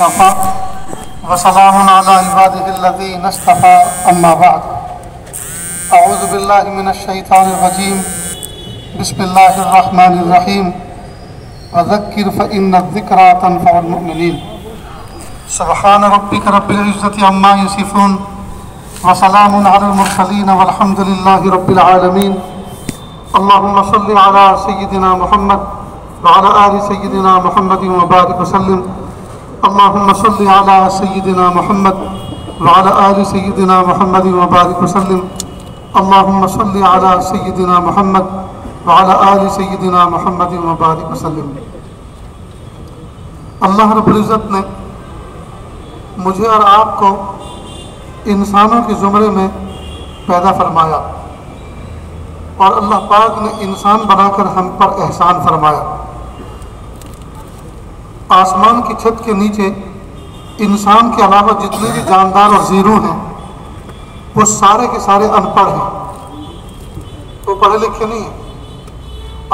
وسلام على عباده الذين اصطفى أما بعد أعوذ بالله من الشيطان الرجيم بسم الله الرحمن الرحيم وذكر فإن الذكرى تنفع المؤمنين سبحان ربك رب العزة عما يصفون وسلام على المرسلين والحمد لله رب العالمين اللهم صل على سيدنا محمد وعلى آل سيدنا محمد وبارك وسلم اللهم صل على سيدنا محمد وعلى آل سيدنا محمد وبارك وسلم اللهم صل على سيدنا محمد وعلى آل سيدنا محمد وبارك وسلم۔ اللہ رب العزت نے مجھے اور آپ کو انسانوں کے زمرے میں پیدا فرمایا اور اللہ پاک نے انسان بنا کر ہم پر احسان فرمایا۔ آسمان کی چھت کے نیچے انسان کے علاوہ جتنے بھی جاندار اور زیرو ہیں وہ سارے کے سارے ان پڑھ ہیں، وہ پڑھے لکھے نہیں ہیں۔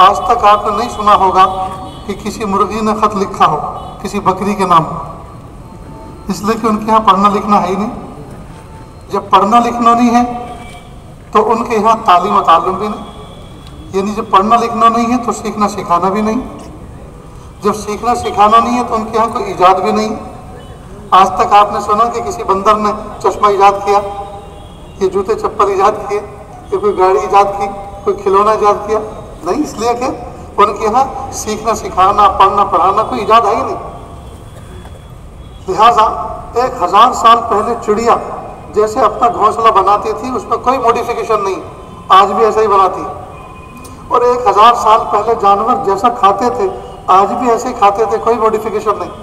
آج تک آپ نے نہیں سنا ہوگا کہ کسی مرغی نے خط لکھا ہو کسی بکری کے نام، اس لیے کہ ان کے یہاں پڑھنا لکھنا ہے ہی نہیں۔ جب پڑھنا لکھنا نہیں ہے تو ان کے یہاں تعلیم و تعلم بھی نہیں، یعنی جب پڑھنا لکھنا نہیں ہے تو سیکھنا سکھانا بھی نہیں، جب سیکھنا سکھانا نہیں ہے تو ان کے یہاں کوئی ایجاد بھی نہیں۔ آج تک آپ نے سنا کہ کسی بندر نے چشمہ ایجاد کیا، یہ جوتے چپل ایجاد کیے، یا کوئی گاڑی ایجاد کی، کوئی کھلونا ایجاد کیا؟ نہیں، اس لیے کہ ان کے یہاں سیکھنا سکھانا پڑھنا پڑھانا کوئی ایجاد ہے ہی نہیں۔ لہٰذا 1000 سال پہلے چڑیا جیسے اپنا گھونسلہ بناتی تھی اس میں کوئی موڈیفیکیشن نہیں، آج بھی ایسا ہی بناتی ہے، اور 1000 سال پہلے جانور جیسا کھاتے تھے آج بھی ایسے ہی کھاتے تھے، کوئی موڈیفیکیشن نہیں۔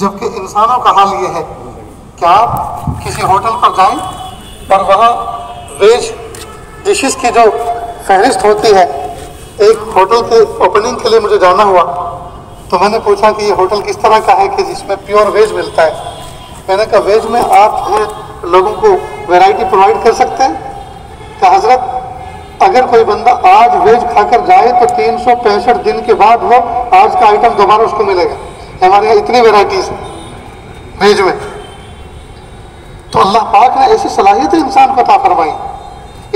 جبکہ انسانوں کا حال یہ ہے کہ آپ کسی ہوٹل پر جائیں اور وہاں ویج ڈشز کی جو فہرست ہوتی ہے، ایک ہوٹل کے اوپننگ کے لیے مجھے جانا ہوا تو میں نے پوچھا کہ یہ ہوٹل کس طرح کا ہے کہ جس میں پیور ویج ملتا ہے؟ میں نے کہا ویج میں آپ لوگوں کو ویرائٹی پرووائڈ کر سکتے ہیں؟ کہ حضرت اگر کوئی بندہ آج ویج کھا کر جائے تو 365 دن کے بعد وہ آج کا آئٹم دوبارہ اس کو ملے گا۔ ہمارے یہاں اتنی ویرائٹیز ہیں ویج میں۔ تو اللہ پاک نے ایسی صلاحیت انسان کو عطا فرمائی،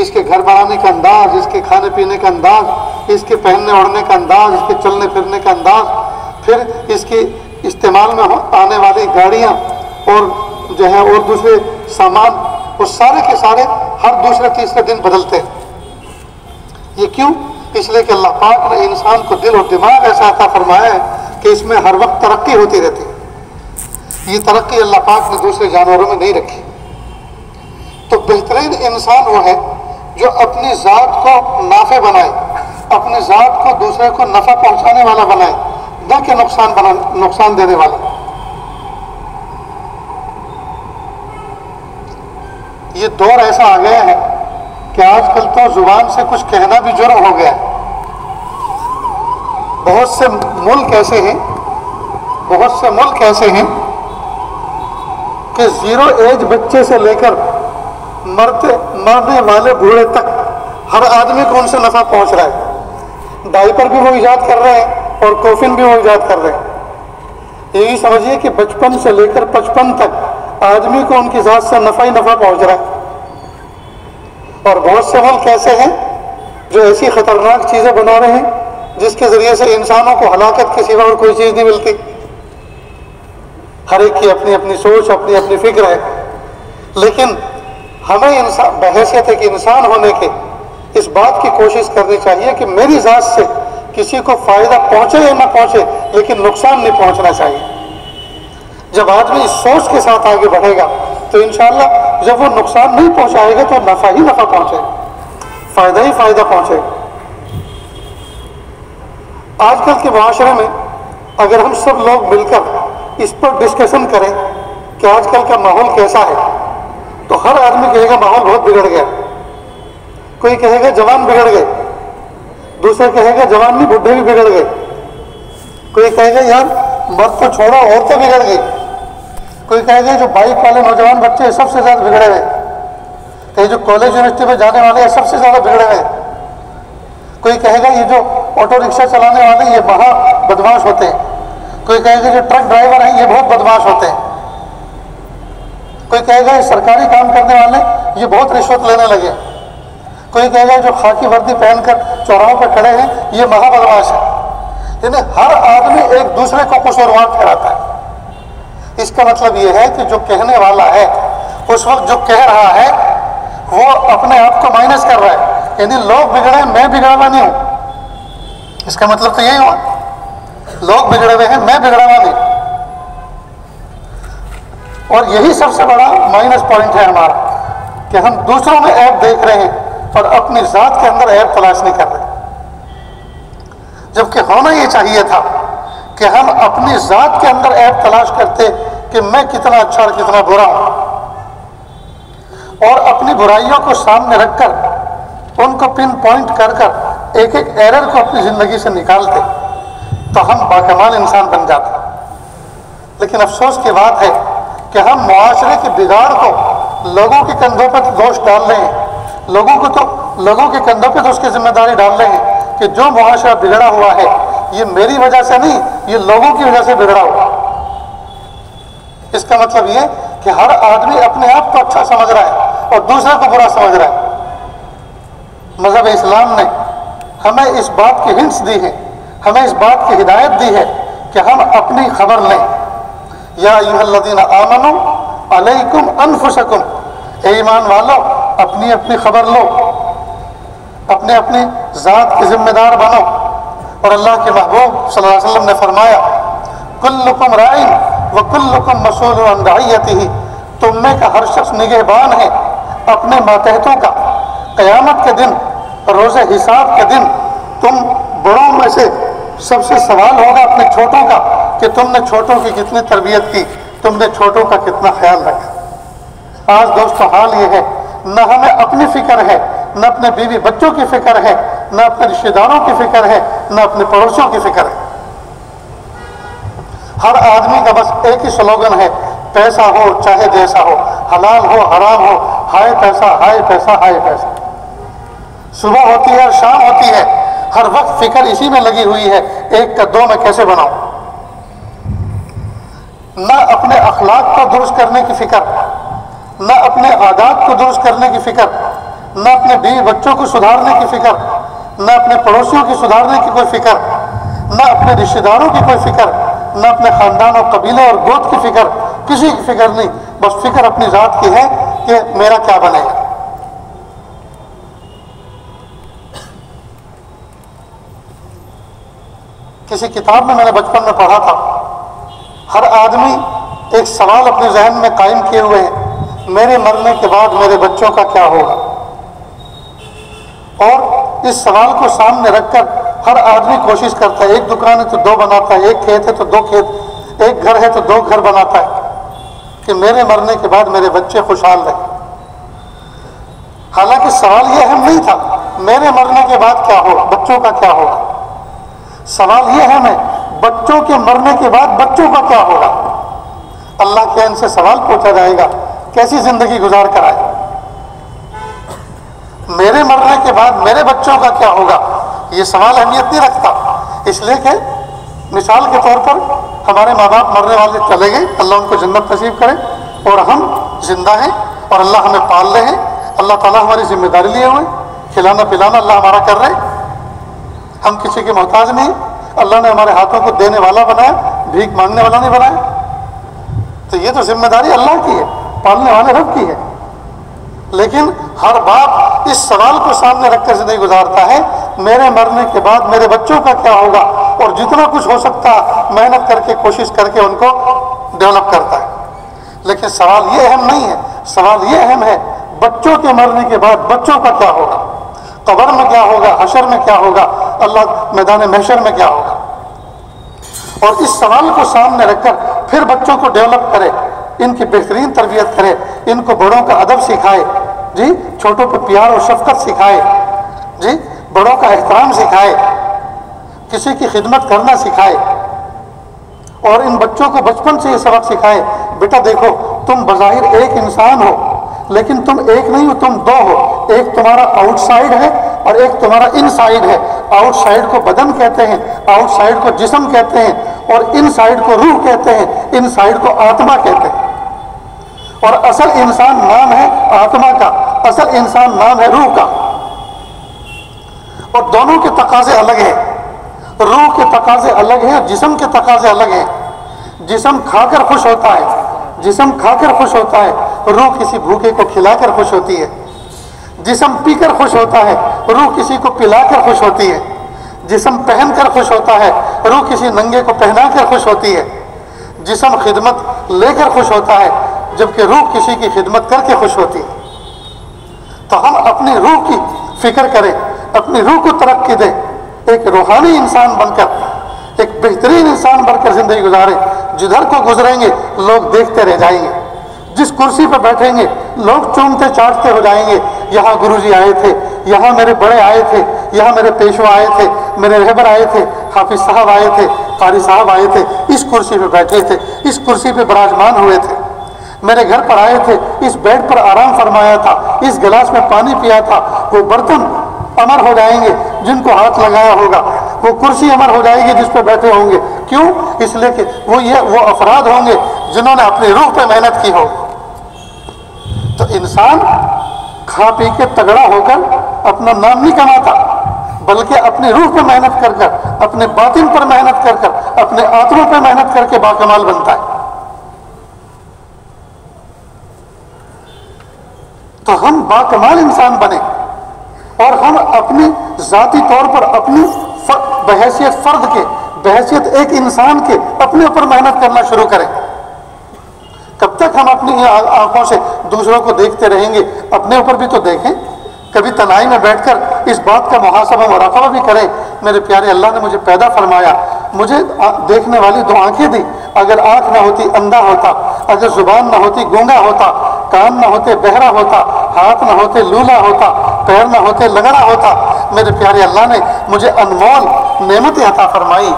اس کے گھر بنانے کا انداز، اس کے کھانے پینے کا انداز، اس کے پہننے اوڑھنے کا انداز، اس کے چلنے پھرنے کا انداز، پھر اس کے استعمال میں آنے والی گاڑیاں اور جو ہے اور دوسرے سامان، وہ سارے کے سارے ہر دوسرے تیسرے دن بدلتے ہیں۔ یہ کیوں؟ اس لیے کہ اللہ پاک نے انسان کو دل اور دماغ ایسا عطا فرمایا ہے کہ اس میں ہر وقت ترقی ہوتی رہتی ہے۔ یہ ترقی اللہ پاک نے دوسرے جانوروں میں نہیں رکھی۔ تو بہترین انسان وہ ہے جو اپنی ذات کو نافع بنائے، اپنی ذات کو دوسرے کو نفع پہنچانے والا بنائے، نہ کہ نقصان دینے والا۔ یہ دور ایسا آ گیا ہے کہ آج کل تو زبان سے کچھ کہنا بھی جرم ہو گیا ہے۔ بہت سے ملک ایسے ہیں کہ 0 ایج بچے سے لے کر مرنے والے بوڑھے تک ہر آدمی کو ان سے نفع پہنچ رہا ہے۔ ڈائپر بھی وہ ایجاد کر رہے ہیں اور کوفن بھی وہ ایجاد کر رہے ہیں۔ یہی سمجھیے کہ بچپن سے لے کر 55 تک آدمی کو ان کی ذات سے نفع ہی نفع پہنچ رہا ہے۔ اور بہت سے ملک ایسے ہیں جو ایسی خطرناک چیزیں بنا رہے ہیں جس کے ذریعے سے انسانوں کو ہلاکت کے سوا اور کوئی چیز نہیں ملتی۔ ہر ایک کی اپنی اپنی سوچ، اپنی اپنی فکر ہے، لیکن ہمیں بحیثیت ایک انسان ہونے کے اس بات کی کوشش کرنی چاہیے کہ میری ذات سے کسی کو فائدہ پہنچے یا نہ پہنچے لیکن نقصان نہیں پہنچنا چاہیے۔ جب آدمی اس سوچ کے ساتھ آگے بڑھے گا تو انشاءاللہ جب وہ نقصان نہیں پہنچائے گا تو نفع ہی نفع پہنچے گا، فائدہ ہی فائدہ پہنچے گا۔ آج کل کے معاشرے میں اگر ہم سب لوگ مل کر اس پر ڈسکشن کریں کہ آج کل کا ماحول کیسا ہے تو ہر آدمی کہے گا ماحول بہت بگڑ گیا۔ کوئی کہے گا جوان بگڑ گئے، دوسرے کہے گا جوان نہیں بڈھے بھی بگڑ گئے، کوئی کہے گا یار مرد تو چھوڑو عورتیں بگڑ گئی، کوئی کہے گا جو بائک والے نوجوان بچے سب سے زیادہ بگڑے ہوئے، کہیں جو کالج یونیورسٹی میں جانے والے ہیں سب سے زیادہ بگڑے ہوئے، کوئی کہے گا یہ جو آٹو رکشہ چلانے والے یہ مہا بدماش ہوتے ہیں۔ کوئی کہے گا جو ٹرک ڈرائیور ہیں یہ بہت بدماش ہوتے ہیں، کوئی کہے گا یہ سرکاری کام کرنے والے یہ بہت رشوت لینے لگے، کوئی کہے گا جو خاکی وردی پہن کر چوراہوں پہ کھڑے ہیں یہ مہا بدماش ہے۔ یعنی ہر آدمی ایک دوسرے کو قصوروار ٹھہراتا ہے۔ اس کا مطلب یہ ہے کہ جو کہنے والا ہے اس وقت جو کہہ رہا ہے وہ اپنے آپ کو مائنس کر رہا ہے، یعنی لوگ بگڑے ہیں میں بگڑا ہوا نہیں ہوں، اس کا مطلب تو یہی ہوا لوگ بگڑے ہوئے ہیں میں بگڑا ہوا نہیں۔ اور یہی سب سے بڑا مائنس پوائنٹ ہے ہمارا کہ ہم دوسروں میں عیب دیکھ رہے ہیں اور اپنی ذات کے اندر عیب تلاش نہیں کر رہے، جبکہ ہونا یہ چاہیے تھا کہ ہم اپنی ذات کے اندر عیب تلاش کرتے کہ میں کتنا اچھا اور کتنا برا ہوں، اور اپنی برائیوں کو سامنے رکھ کر ان کو پن پوائنٹ کر کر ایک ایک ایرر کو اپنی زندگی سے نکالتے تو ہم باکمال انسان بن جاتے۔ لیکن افسوس کی بات ہے کہ ہم معاشرے کے بگاڑ کو لوگوں کے کندھوں پر دوش ڈال رہے ہیں، لوگوں کے کندھوں پہ تو اس کی ذمہ داری ڈال رہے ہیں کہ جو معاشرہ بگڑا ہوا ہے یہ میری وجہ سے نہیں، یہ لوگوں کی وجہ سے بگڑا ہوا۔ اس کا مطلب یہ کہ ہر آدمی اپنے آپ کو اچھا سمجھ رہا ہے اور دوسرے کو برا سمجھ رہا ہے۔ مذہب اسلام نے ہمیں اس بات کی ہنٹس دی ہے، ہمیں اس بات کی ہدایت دی ہے کہ ہم اپنی خبر لیں۔ یا ایھا الذین آمنوا علیکم انفسکم، اے ایمان والو اپنی اپنی خبر لو، اپنے اپنی ذات کے ذمہ دار بنو۔ اور اللہ کے محبوب صلی اللہ علیہ وسلم نے فرمایا کلکم راعٍ وکلکم مسئول عن رعیتہ، تم میں کا ہر شخص نگہبان ہے اپنے ماتحتوں کا۔ قیامت کے دن روز حساب کے دن تم بڑوں میں سے سب سے سوال ہوگا اپنے چھوٹوں کا کہ تم نے چھوٹوں کی کتنی تربیت کی، تم نے چھوٹوں کا کتنا خیال رکھا۔ آج دوستو حال یہ ہے نہ ہمیں اپنی فکر ہے، نہ اپنے بیوی بچوں کی فکر ہے، نہ اپنے رشتہ داروں کی فکر ہے، نہ اپنے پڑوسیوں کی فکر ہے۔ ہر آدمی کا بس ایک ہی سلوگن ہے، پیسہ ہو چاہے جیسا ہو، حلال ہو حرام ہو، ہائے پیسہ ہائے پیسہ ہائے پیسہ۔ صبح ہوتی ہے اور شام ہوتی ہے، ہر وقت فکر اسی میں لگی ہوئی ہے ایک کا دو میں کیسے بناؤں۔ نہ اپنے اخلاق کو درست کرنے کی فکر، نہ اپنے عادات کو درست کرنے کی فکر، نہ اپنے بیوی بچوں کو سدھارنے کی فکر، نہ اپنے پڑوسیوں کی سدھارنے کی کوئی فکر، نہ اپنے رشتہ داروں کی کوئی فکر، نہ اپنے خاندان اور قبیلے اور گوت کی فکر، کسی کی فکر نہیں، بس فکر اپنی ذات کی ہے کہ میرا کیا بنے گا۔ کسی کتاب میں نے بچپن میں پڑھا تھا، ہر آدمی ایک سوال اپنے ذہن میں قائم کیے ہوئے ہے، میرے مرنے کے بعد میرے بچوں کا کیا ہوگا۔ اور اس سوال کو سامنے رکھ کر ہر آدمی کوشش کرتا ہے، ایک دکان ہے تو دو بناتا ہے، ایک کھیت ہے تو دو کھیت، ایک گھر ہے تو دو گھر بناتا ہے کہ میرے مرنے کے بعد میرے بچے خوشحال رہیں۔ حالانکہ سوال یہ اہم نہیں تھا میرے مرنے کے بعد کیا ہوگا، بچوں کا کیا ہوگا۔ سوال یہ اہم ہے بچوں کے مرنے کے بعد بچوں کا کیا ہوگا۔ اللہ کے ان سے سوال پوچھا جائے گا کیسی زندگی گزار کر آئے، میرے مرنے کے بعد میرے بچوں کا کیا ہوگا۔ یہ سوال اہمیت نہیں رکھتا، اس لیے کہ مثال کے طور پر ہمارے ماں باپ مرنے والے چلے گئے، اللہ ان کو جنت نصیب کرے، اور ہم زندہ ہیں اور اللہ ہمیں پال رہے ہیں، اللہ تعالیٰ ہماری ذمہ داری لیے ہوئے، کھلانا پلانا اللہ ہمارا کر رہے ہیں، ہم کسی کے محتاج نہیں، اللہ نے ہمارے ہاتھوں کو دینے والا بنایا، بھیک مانگنے والا نہیں بنایا۔ تو یہ تو ذمہ داری اللہ کی ہے، پالنے والے رب کی ہے۔ لیکن ہر باپ اس سوال کو سامنے رکھ کر زندگی گزارتا ہے میرے مرنے کے بعد میرے بچوں کا کیا ہوگا، اور جتنا کچھ ہو سکتا محنت کر کے کوشش کر کے ان کو ڈیولپ کرتا ہے۔ لیکن سوال یہ اہم نہیں ہے، سوال یہ اہم ہے بچوں کے مرنے کے بعد بچوں کا کیا ہوگا، قبر میں کیا ہوگا، حشر میں کیا ہوگا، اللہ میدان محشر میں کیا ہوگا۔ اور اس سوال کو سامنے رکھ کر پھر بچوں کو ڈیولپ کرے، ان کی بہترین تربیت کرے، ان کو بڑوں کا ادب سکھائے، جی چھوٹوں کو پیار اور شفقت سکھائے، جی بڑوں کا احترام سکھائے، کسی کی خدمت کرنا سکھائے، اور ان بچوں کو بچپن سے یہ سبق سکھائے بیٹا دیکھو تم بظاہر ایک انسان ہو لیکن تم ایک نہیں ہو، تم دو ہو، ایک تمہارا آؤٹ سائڈ ہے اور ایک تمہارا ان سائڈ ہے۔ آؤٹ سائڈ کو بدن کہتے ہیں، آؤٹ سائڈ کو جسم کہتے ہیں، اور ان سائڈ کو روح کہتے ہیں، ان سائڈ کو آتما کہتے ہیں۔ اور اصل انسان نام ہے آتما کا، اصل انسان نام ہے روح کا، اور دونوں کے تقاضے الگ ہیں۔ روح کے تقاضے الگ ہیں، جسم کے تقاضے الگ ہیں۔ جسم کھا کر خوش ہوتا ہے، جسم کھا کر خوش ہوتا ہے، روح کسی بھوکے کو کھلا کر خوش ہوتی ہے۔ جسم پی کر خوش ہوتا ہے، روح کسی کو پلا کر خوش ہوتی ہے۔ جسم پہن کر خوش ہوتا ہے، روح کسی ننگے کو پہنا کر خوش ہوتی ہے۔ جسم خدمت لے کر خوش ہوتا ہے، جبکہ روح کسی کی خدمت کر کے خوش ہوتی ہے۔ تو ہم اپنی روح کی فکر کریں، اپنی روح کو ترقی دیں، ایک روحانی انسان بن کر، ایک بہترین انسان بن کر زندگی گزاریں۔ جدھر کو گزریں گے لوگ دیکھتے رہ جائیں گے، جس کرسی پہ بیٹھیں گے لوگ چومتے چاٹتے ہو جائیں گے، یہاں گروجی آئے تھے، یہاں میرے بڑے آئے تھے، یہاں میرے پیشوا آئے تھے، میرے رہبر آئے تھے، حافظ صاحب آئے تھے، قاری صاحب آئے تھے، اس کرسی پہ بیٹھے تھے، اس کرسی پہ براجمان ہوئے تھے، میرے گھر پر آئے تھے، اس بیڈ پر آرام فرمایا تھا، اس گلاس میں پانی پیا تھا۔ وہ برتن امر ہو جائیں گے جن کو ہاتھ لگایا ہوگا، وہ کرسی امر ہو جائے گی جس پہ بیٹھے ہوں گے۔ کیوں؟ اس لیے کہ وہ افراد ہوں گے جنہوں نے اپنی روح پہ محنت کی ہو۔ تو انسان کھا پی کے تگڑا ہو کر اپنا نام نہیں کماتا، بلکہ اپنی روح پہ محنت کر کر، اپنے باطن پر محنت کر کر، اپنے آتما پہ محنت کر کے باکمال بنتا ہے۔ تو ہم باکمال انسان بنیں، اور ہم اپنی ذاتی طور پر اپنی بحیثیت فرد کے، بحیثیت ایک انسان کے اپنے اوپر محنت کرنا شروع کریں۔ کب تک ہم اپنی آنکھوں سے دوسروں کو دیکھتے رہیں گے؟ اپنے اوپر بھی تو دیکھیں، کبھی تنہائی میں بیٹھ کر اس بات کا محاسبہ مراقبہ بھی کریں۔ میرے پیارے اللہ نے مجھے پیدا فرمایا، مجھے دیکھنے والی دو آنکھیں دی، اگر آنکھ نہ ہوتی اندھا ہوتا، اگر زبان نہ ہوتی گونگا ہوتا، کان نہ ہوتے بہرا ہوتا، ہاتھ نہ ہوتے لولا ہوتا، پیر نہ ہوتے لنگڑا ہوتا۔ میرے پیارے اللہ نے مجھے انمول نعمتیں عطا فرمائی،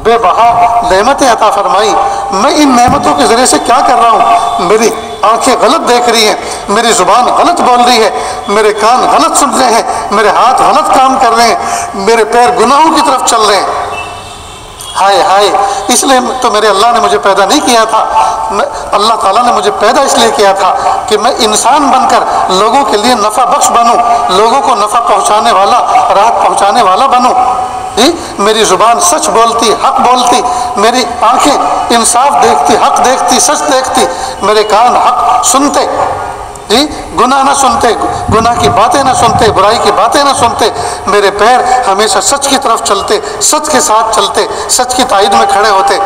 بے بہا نعمتیں عطا فرمائی۔ میں ان نعمتوں کے ذریعے سے کیا کر رہا ہوں؟ میری آنکھیں غلط دیکھ رہی ہیں، میری زبان غلط بول رہی ہے، میرے کان غلط سن رہے ہیں، میرے ہاتھ غلط کام کر رہے ہیں، میرے پیر گناہوں کی طرف چل رہے ہیں۔ ہائے ہائے، اس لیے تو میرے اللہ نے مجھے پیدا نہیں کیا تھا، اللہ تعالیٰ نے مجھے پیدا اس لیے کیا تھا کہ میں انسان بن کر لوگوں کے لیے نفع بخش بنوں، لوگوں کو نفع پہنچانے والا، راحت پہنچانے والا بنوں۔ میری زبان سچ بولتی، حق بولتی، میری آنکھیں انصاف دیکھتی، حق دیکھتی، سچ دیکھتی، میرے کان حق سنتے، گناہ نہ سنتے، گناہ کی باتیں نہ سنتے، برائی کی باتیں نہ سنتے، میرے پیر ہمیشہ سچ کی طرف چلتے، سچ کے ساتھ چلتے، سچ کی تائید میں کھڑے ہوتے۔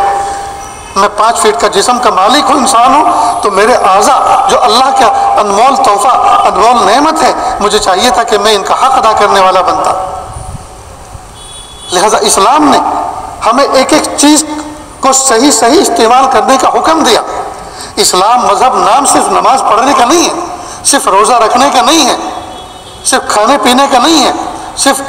میں 5 فٹ کا جسم کا مالک ہوں، انسان ہوں، تو میرے اعضاء جو اللہ کا انمول تحفہ، انمول نعمت ہے، مجھے چاہیے تھا کہ میں ان کا حق ادا کرنے والا بنتا۔ لہذا اسلام نے ہمیں ایک ایک چیز کو صحیح صحیح استعمال کرنے کا حکم دیا۔ اسلام مذہب نام صرف نماز پڑھنے کا نہیں ہے، صرف روزہ رکھنے کا نہیں ہے، صرف کھانے پینے کا نہیں ہے، صرف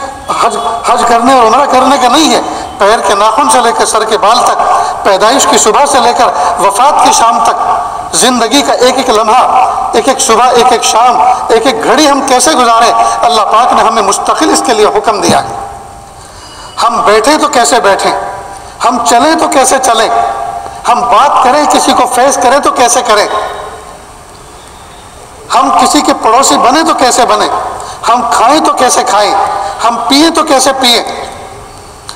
حج کرنے اور عمرہ کرنے کا نہیں ہے، پیر کے ناخن سے لے کر سر کے بال تک، پیدائش کی صبح سے لے کر وفات کی شام تک، زندگی کا ایک ایک لمحہ، ایک ایک صبح، ایک ایک شام، ایک ایک گھڑی ہم کیسے گزاریں، اللہ پاک نے ہمیں مستقل اس کے لیے حکم دیا ہے۔ ہم بیٹھیں تو کیسے بیٹھیں، ہم چلیں تو کیسے چلیں، ہم بات کریں، کسی کو فیس کریں تو کیسے کریں، ہم کسی کے پڑوسی بنے تو کیسے بنے، ہم کھائیں تو کیسے کھائیں، ہم پئیں تو کیسے پئیں،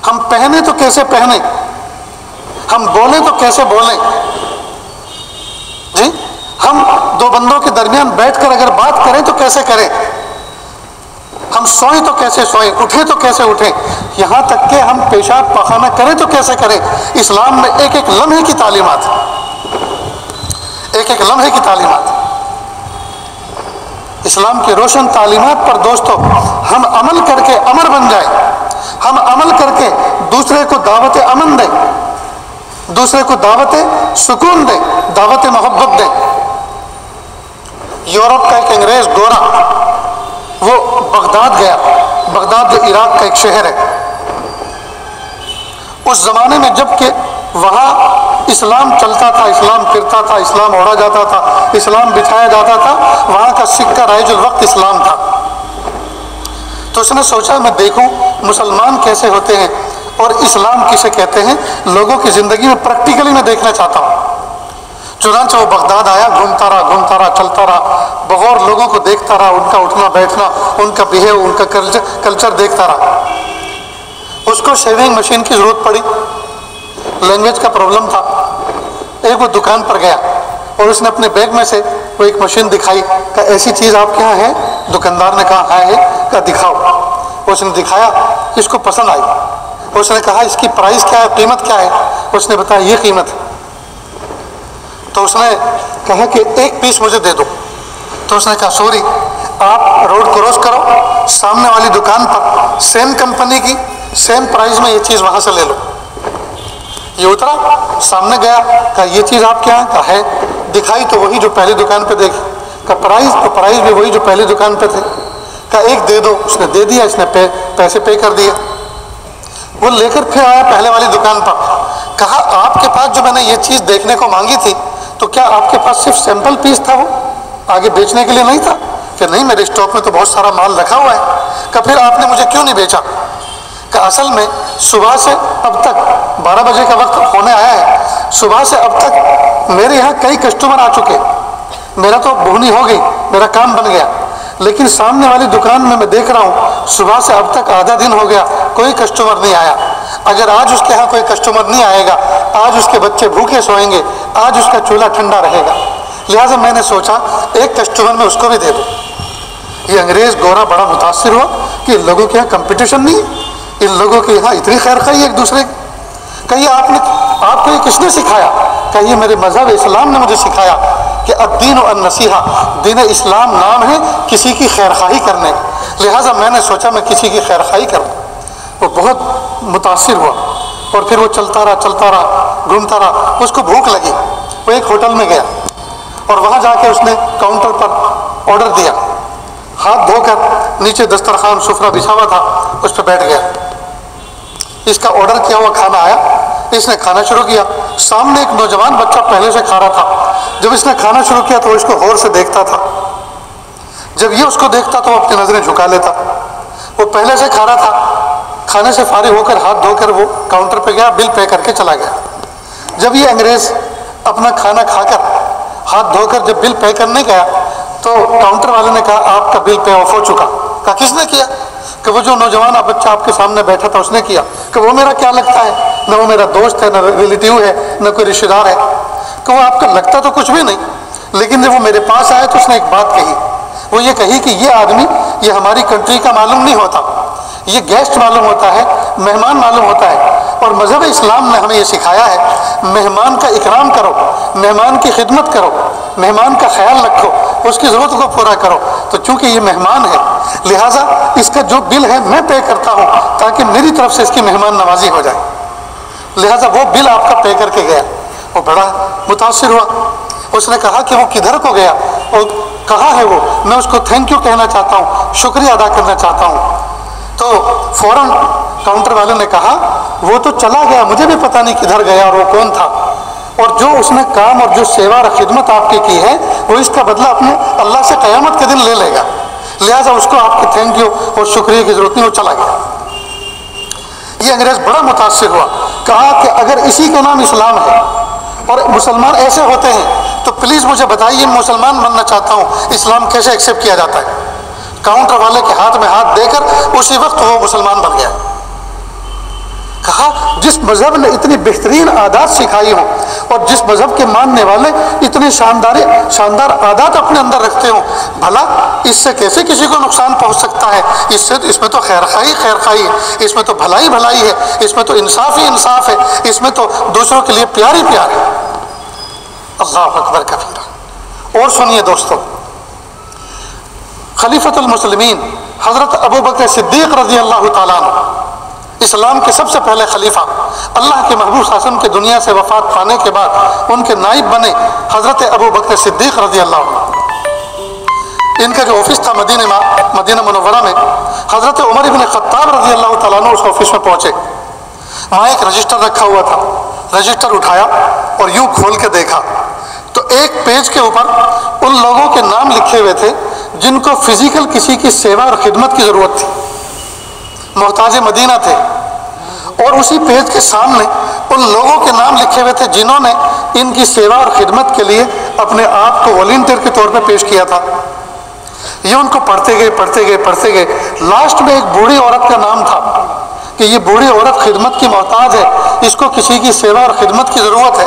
ہم پہنیں تو کیسے پہنیں، ہم بولیں تو کیسے بولیں، جی ہم دو بندوں کے درمیان بیٹھ کر اگر بات کریں تو کیسے کریں، ہم سوئیں تو کیسے سوئیں، اٹھیں تو کیسے اٹھیں، یہاں تک کہ ہم پیشاب پخانہ کریں تو کیسے کریں۔ اسلام میں ایک ایک لمحے کی تعلیمات، ایک ایک لمحے کی تعلیمات، اسلام کی روشن تعلیمات پر دوستو ہم عمل کر کے امر بن جائیں، ہم عمل کر کے دوسرے کو دعوت امن دیں، دوسرے کو دعوت سکون دیں، دعوت محبت دیں۔ یورپ کا ایک انگریز گورا، وہ بغداد گیا، بغداد جو عراق کا ایک شہر ہے، اس زمانے میں جب کہ وہاں اسلام چلتا تھا، اسلام پھرتا تھا، اسلام اوڑھا جاتا تھا، اسلام بچھایا جاتا تھا، وہاں کا سکہ رائج الوقت اسلام تھا۔ تو اس نے سوچا میں دیکھوں مسلمان کیسے ہوتے ہیں، اور اسلام کسے کہتے ہیں لوگوں کی زندگی میں پریکٹیکلی میں دیکھنا چاہتا ہوں۔ چنانچہ وہ بغداد آیا، گھومتا رہا، چلتا رہا، بغور لوگوں کو دیکھتا رہا، ان کا اٹھنا بیٹھنا، ان کا بہیو، ان کا کلچر دیکھتا رہا۔ اس کو شیونگ مشین کی ضرورت پڑی، لینگویج کا پرابلم تھا۔ ایک وہ دکان پر گیا اور اس نے اپنے بیگ میں سے وہ ایک مشین دکھائی، کہا ایسی چیز آپ کے یہاں ہے؟ دکاندار نے کہا ہاں ہے، کہا دکھاؤ۔ اس نے دکھایا، اس کو پسند آئی۔ اس نے کہا اس کی پرائس کیا ہے، قیمت کیا ہے؟ اس نے بتایا یہ قیمت ہے۔ تو اس نے کہا کہ ایک پیس مجھے دے دو۔ تو اس نے کہا سوری، آپ روڈ کراس کرو، سامنے والی دکان پر سیم کمپنی کی سیم پرائز میں یہ چیز وہاں سے لے لو۔ یہ اترا، سامنے گیا، کہا یہ چیز آپ کے یہاں؟ کہا ہے۔ دکھائی تو وہی جو پہلی دکان پہ دیکھی، کہا پرائز؟ تو پرائز بھی وہی جو پہلی دکان پہ تھے۔ کہا ایک دے دو۔ اس نے دے دیا، اس نے پیسے پے کر دیے۔ وہ لے کر پھر آیا پہلے والی دکان پر، کہا آپ کے پاس جو میں نے یہ چیز دیکھنے کو مانگی تھی تو کیا آپ کے پاس صرف سیمپل پیس تھا، وہ آگے بیچنے کے لیے نہیں تھا؟ کہ نہیں، میرے اسٹاک میں تو بہت سارا مال رکھا ہوا ہے۔ کہ پھر آپ نے مجھے کیوں نہیں بیچا؟ کہ اصل میں صبح سے اب تک 12 بجے کا وقت ہونے آیا ہے، صبح سے اب تک میرے یہاں کئی کسٹمر آ چکے، میرا تو بہنی ہو گئی، میرا کام بن گیا، لیکن سامنے والی دکان میں دیکھ رہا ہوں صبح سے اب تک آدھا دن ہو گیا، کوئی کسٹمر نہیں آیا۔ اگر آج اس کے یہاں کوئی کسٹمر نہیں آئے گا، آج اس کے بچے بھوکے سوئیں گے، آج اس کا چولہا ٹھنڈا رہے گا، لہٰذا میں نے سوچا ایک کسٹمر میں اس کو بھی دے دوں۔ یہ انگریز گورا بڑا متاثر ہوا کہ ان لوگوں کے یہاں کمپٹیشن نہیں ہے، ان لوگوں کے یہاں اتنی خیر خواہی ایک دوسرے کی۔ کہیے آپ کو یہ کس نے سکھایا؟ کہیے میرے مذہب اسلام نے مجھے سکھایا کہ الدین النصیحہ، دین اسلام نام ہے کسی کی خیر خواہی کرنے، لہٰذا میں نے سوچا میں کسی کی خیر خواہی کروں۔ وہ بہت متاثر ہوا اور پھر وہ چلتا رہا، گھومتا رہا۔ اس کو بھوک لگی، وہ ایک ہوٹل میں گیا اور وہاں جا کے اس نے کاؤنٹر پر آرڈر دیا، ہاتھ دھو کر نیچے دسترخوان سفرہ بچھا ہوا تھا اس پہ بیٹھ گیا۔ اس کا آرڈر کیا ہوا کھانا آیا، اس نے کھانا شروع کیا۔ سامنے ایک نوجوان بچہ پہلے سے کھا رہا تھا، جب اس نے کھانا شروع کیا تو اس کو غور سے دیکھتا تھا، جب یہ اس کو دیکھتا تو وہ اپنی نظریں جھکا لیتا۔ وہ پہلے سے کھا رہا تھا، کھانے سے فارغ ہو کر ہاتھ دھو کر وہ کاؤنٹر پہ گیا، بل پے کر کے چلا گیا۔ جب یہ انگریز اپنا کھانا کھا کر ہاتھ دھو کر جب بل پے کرنے گیا تو کاؤنٹر والے نے کہا آپ کا بل پے آف ہو چکا۔ کہا کس نے کیا؟ کہ وہ جو نوجوان بچہ آپ کے سامنے بیٹھا تھا اس نے کیا۔ کہ وہ میرا کیا لگتا ہے؟ نہ وہ میرا دوست ہے، نہ ریلیٹیو ہے، نہ کوئی رشتہ دار ہے۔ کہ وہ آپ کا لگتا تو کچھ بھی نہیں، لیکن جب وہ میرے پاس آیا تو اس نے ایک بات کہی، وہ یہ کہی کہ یہ آدمی یہ ہماری کنٹری کا معلوم نہیں ہوتا، یہ گیسٹ معلوم ہوتا ہے، مہمان معلوم ہوتا ہے، اور مذہب اسلام نے ہمیں یہ سکھایا ہے مہمان کا اکرام کرو، مہمان کی خدمت کرو، مہمان کا خیال رکھو، اس کی ضرورت کو پورا کرو۔ تو چونکہ یہ مہمان ہے لہٰذا اس کا جو بل ہے میں پے کرتا ہوں تاکہ میری طرف سے اس کی مہمان نوازی ہو جائے، لہٰذا وہ بل آپ کا پے کر کے گیا۔ وہ بڑا متاثر ہوا، اس نے کہا کہ وہ کدھر کو گیا اور کہاں ہے وہ، میں اس کو تھینک یو کہنا چاہتا ہوں، شکریہ ادا کرنا چاہتا ہوں۔ تو فوراً کاؤنٹر والے نے کہا وہ تو چلا گیا، مجھے بھی پتہ نہیں کدھر گیا اور وہ کون تھا، اور جو اس نے کام اور جو سیوا اور خدمت آپ کی ہے وہ اس کا بدلہ اپنے اللہ سے قیامت کے دن لے لے گا، لہٰذا اس کو آپ کی تھینک یو اور شکریہ کی ضرورت نہیں، وہ چلا گیا۔ یہ انگریز بڑا متاثر ہوا، کہا کہ اگر اسی کا نام اسلام ہے اور مسلمان ایسے ہوتے ہیں تو پلیز مجھے بتائیے، میں مسلمان بننا چاہتا ہوں، اسلام کیسے ایکسیپٹ کیا جاتا ہے؟ کاؤنٹر والے کے ہاتھ میں ہاتھ دے کر اسی وقت وہ مسلمان بن گیا۔ کہا جس مذہب نے اتنی بہترین عادات سکھائی ہوں اور جس مذہب کے ماننے والے اتنے شاندار عادات اپنے اندر رکھتے ہوں، بھلا اس سے کیسے کسی کو نقصان پہنچ سکتا ہے؟ اس میں تو خیر خواہی ہے، اس میں تو بھلائی ہے، اس میں تو انصاف ہی انصاف ہے، اس میں تو دوسروں کے لیے پیار ہی پیار ہے۔ اللہ اکبر کبیرہ۔ اور سنیے دوستو، خلیفۃ المسلمین حضرت ابو بکر صدیق رضی اللہ تعالیٰ عنہ، اسلام کے سب سے پہلے خلیفہ، اللہ کے محبوب صلی اللہ علیہ وسلم کے دنیا سے وفات پانے کے بعد ان کے نائب بنے حضرت ابو بکر صدیق رضی اللہ عنہ۔ ان کا جو آفس تھا مدینہ منورہ میں، حضرت عمر بن خطاب رضی اللہ تعالیٰ عنہ اس آفس میں پہنچے، وہاں ایک رجسٹر رکھا ہوا تھا، رجسٹر اٹھایا اور یوں کھول کے دیکھا تو ایک پیج کے اوپر ان لوگوں کے نام لکھے ہوئے تھے جن کو فزیکل کسی کی سیوا اور خدمت کی ضرورت تھی، محتاج مدینہ تھے، اور اسی پیج کے سامنے ان لوگوں کے نام لکھے ہوئے تھے جنہوں نے ان کی سیوا اور خدمت کے لیے اپنے آپ کو والنٹیئر کے طور پہ پیش کیا تھا۔ یہ ان کو پڑھتے گئے لاسٹ میں ایک بوڑھی عورت کا نام تھا کہ یہ بوڑھی عورت خدمت کی محتاج ہے، اس کو کسی کی سیوا اور خدمت کی ضرورت ہے،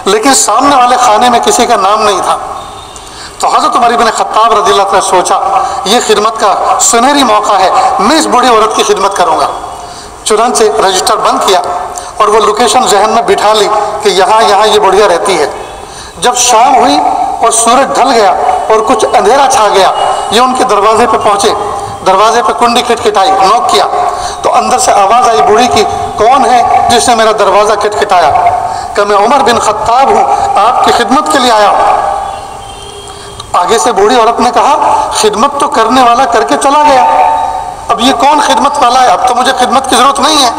لیکن سامنے والے خانے میں کسی کا نام نہیں تھا۔ تو حضرت عمر بن خطاب رضی اللہ عنہ نے سوچا یہ خدمت کا سنہری موقع ہے، میں اس بوڑھی عورت کی خدمت کروں گا۔ چنانچہ رجسٹر بند کیا اور وہ لوکیشن ذہن میں بٹھا لی کہ یہاں یہ بڑھیا رہتی ہے۔ جب شام ہوئی اور سورج ڈھل گیا اور کچھ اندھیرا چھا گیا، یہ ان کے دروازے پہ پہنچے، دروازے پہ کنڈی کھٹکھٹائی، نوک کیا تو اندر سے آواز آئی بوڑھی کی، کون ہے جس نے میرا دروازہ کھٹکھٹایا؟ کہ میں عمر بن خطاب ہوں، آپ کی خدمت کے لیے آیا ہوں۔ آگے سے بوڑھی عورت نے کہا خدمت تو کرنے والا کر کے چلا گیا، اب یہ کون خدمت والا ہے؟ اب تو مجھے خدمت کی ضرورت نہیں ہے،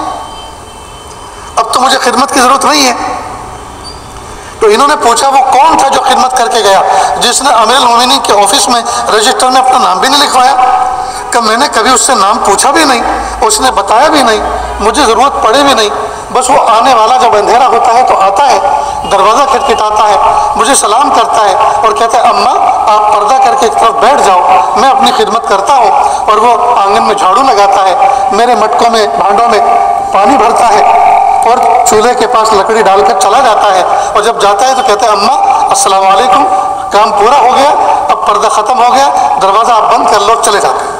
اب تو مجھے خدمت کی ضرورت نہیں ہے۔ تو انہوں نے پوچھا وہ کون تھا جو خدمت کر کے گیا، جس نے امیر المومنین کے آفس میں رجسٹر میں اپنا نام بھی نہیں لکھوایا؟ کہ میں نے کبھی اس سے نام پوچھا بھی نہیں، اس نے بتایا بھی نہیں، مجھے ضرورت پڑے بھی نہیں، بس وہ آنے والا جب اندھیرا ہوتا ہے تو آتا ہے، دروازہ کھٹکھٹاتا ہے، مجھے سلام کرتا ہے اور کہتا ہے اماں آپ پردہ کر کے ایک طرف بیٹھ جاؤ، میں اپنی خدمت کرتا ہوں، اور وہ آنگن میں جھاڑو لگاتا ہے، میرے مٹکوں میں بھانڈوں میں پانی بھرتا ہے اور چولہے کے پاس لکڑی ڈال کر چلا جاتا ہے، اور جب جاتا ہے تو کہتا ہے اماں السلام علیکم، کام پورا ہو گیا، اب پردہ ختم ہو گیا، دروازہ آپ بند کر لو، چلے جاتے ہیں۔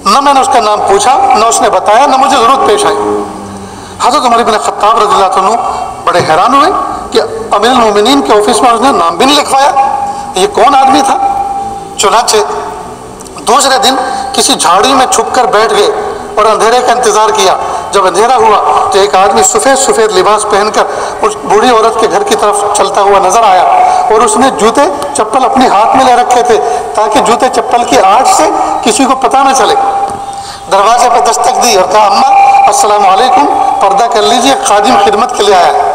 نہ میں نے اس کا نام پوچھا، نہ اس نے بتایا، نہ مجھے ضرورت پیش آئی۔ حضرت عمر بن خطاب رضی اللہ عنہ بڑے حیران ہوئے کہ امیر المومنین کے آفس میں اس نے نام بھی نہیں لکھوایا، یہ کون آدمی تھا؟ چنانچہ دوسرے دن کسی جھاڑی میں چھپ کر بیٹھ گئے اور اندھیرے کا انتظار کیا۔ جب اندھیرا ہوا تو ایک آدمی سفید لباس پہن کر اس بوڑھی عورت کے گھر کی طرف چلتا ہوا نظر آیا، اور اس نے جوتے چپل اپنے ہاتھ میں لے رکھے تھے تاکہ جوتے چپل کی آڑ سے کسی کو پتہ نہ چلے۔ دروازے پہ دستک دی اور کہا اماں السلام علیکم، پردہ کر لیجئے، خادم خدمت کے لیے آیا ہے۔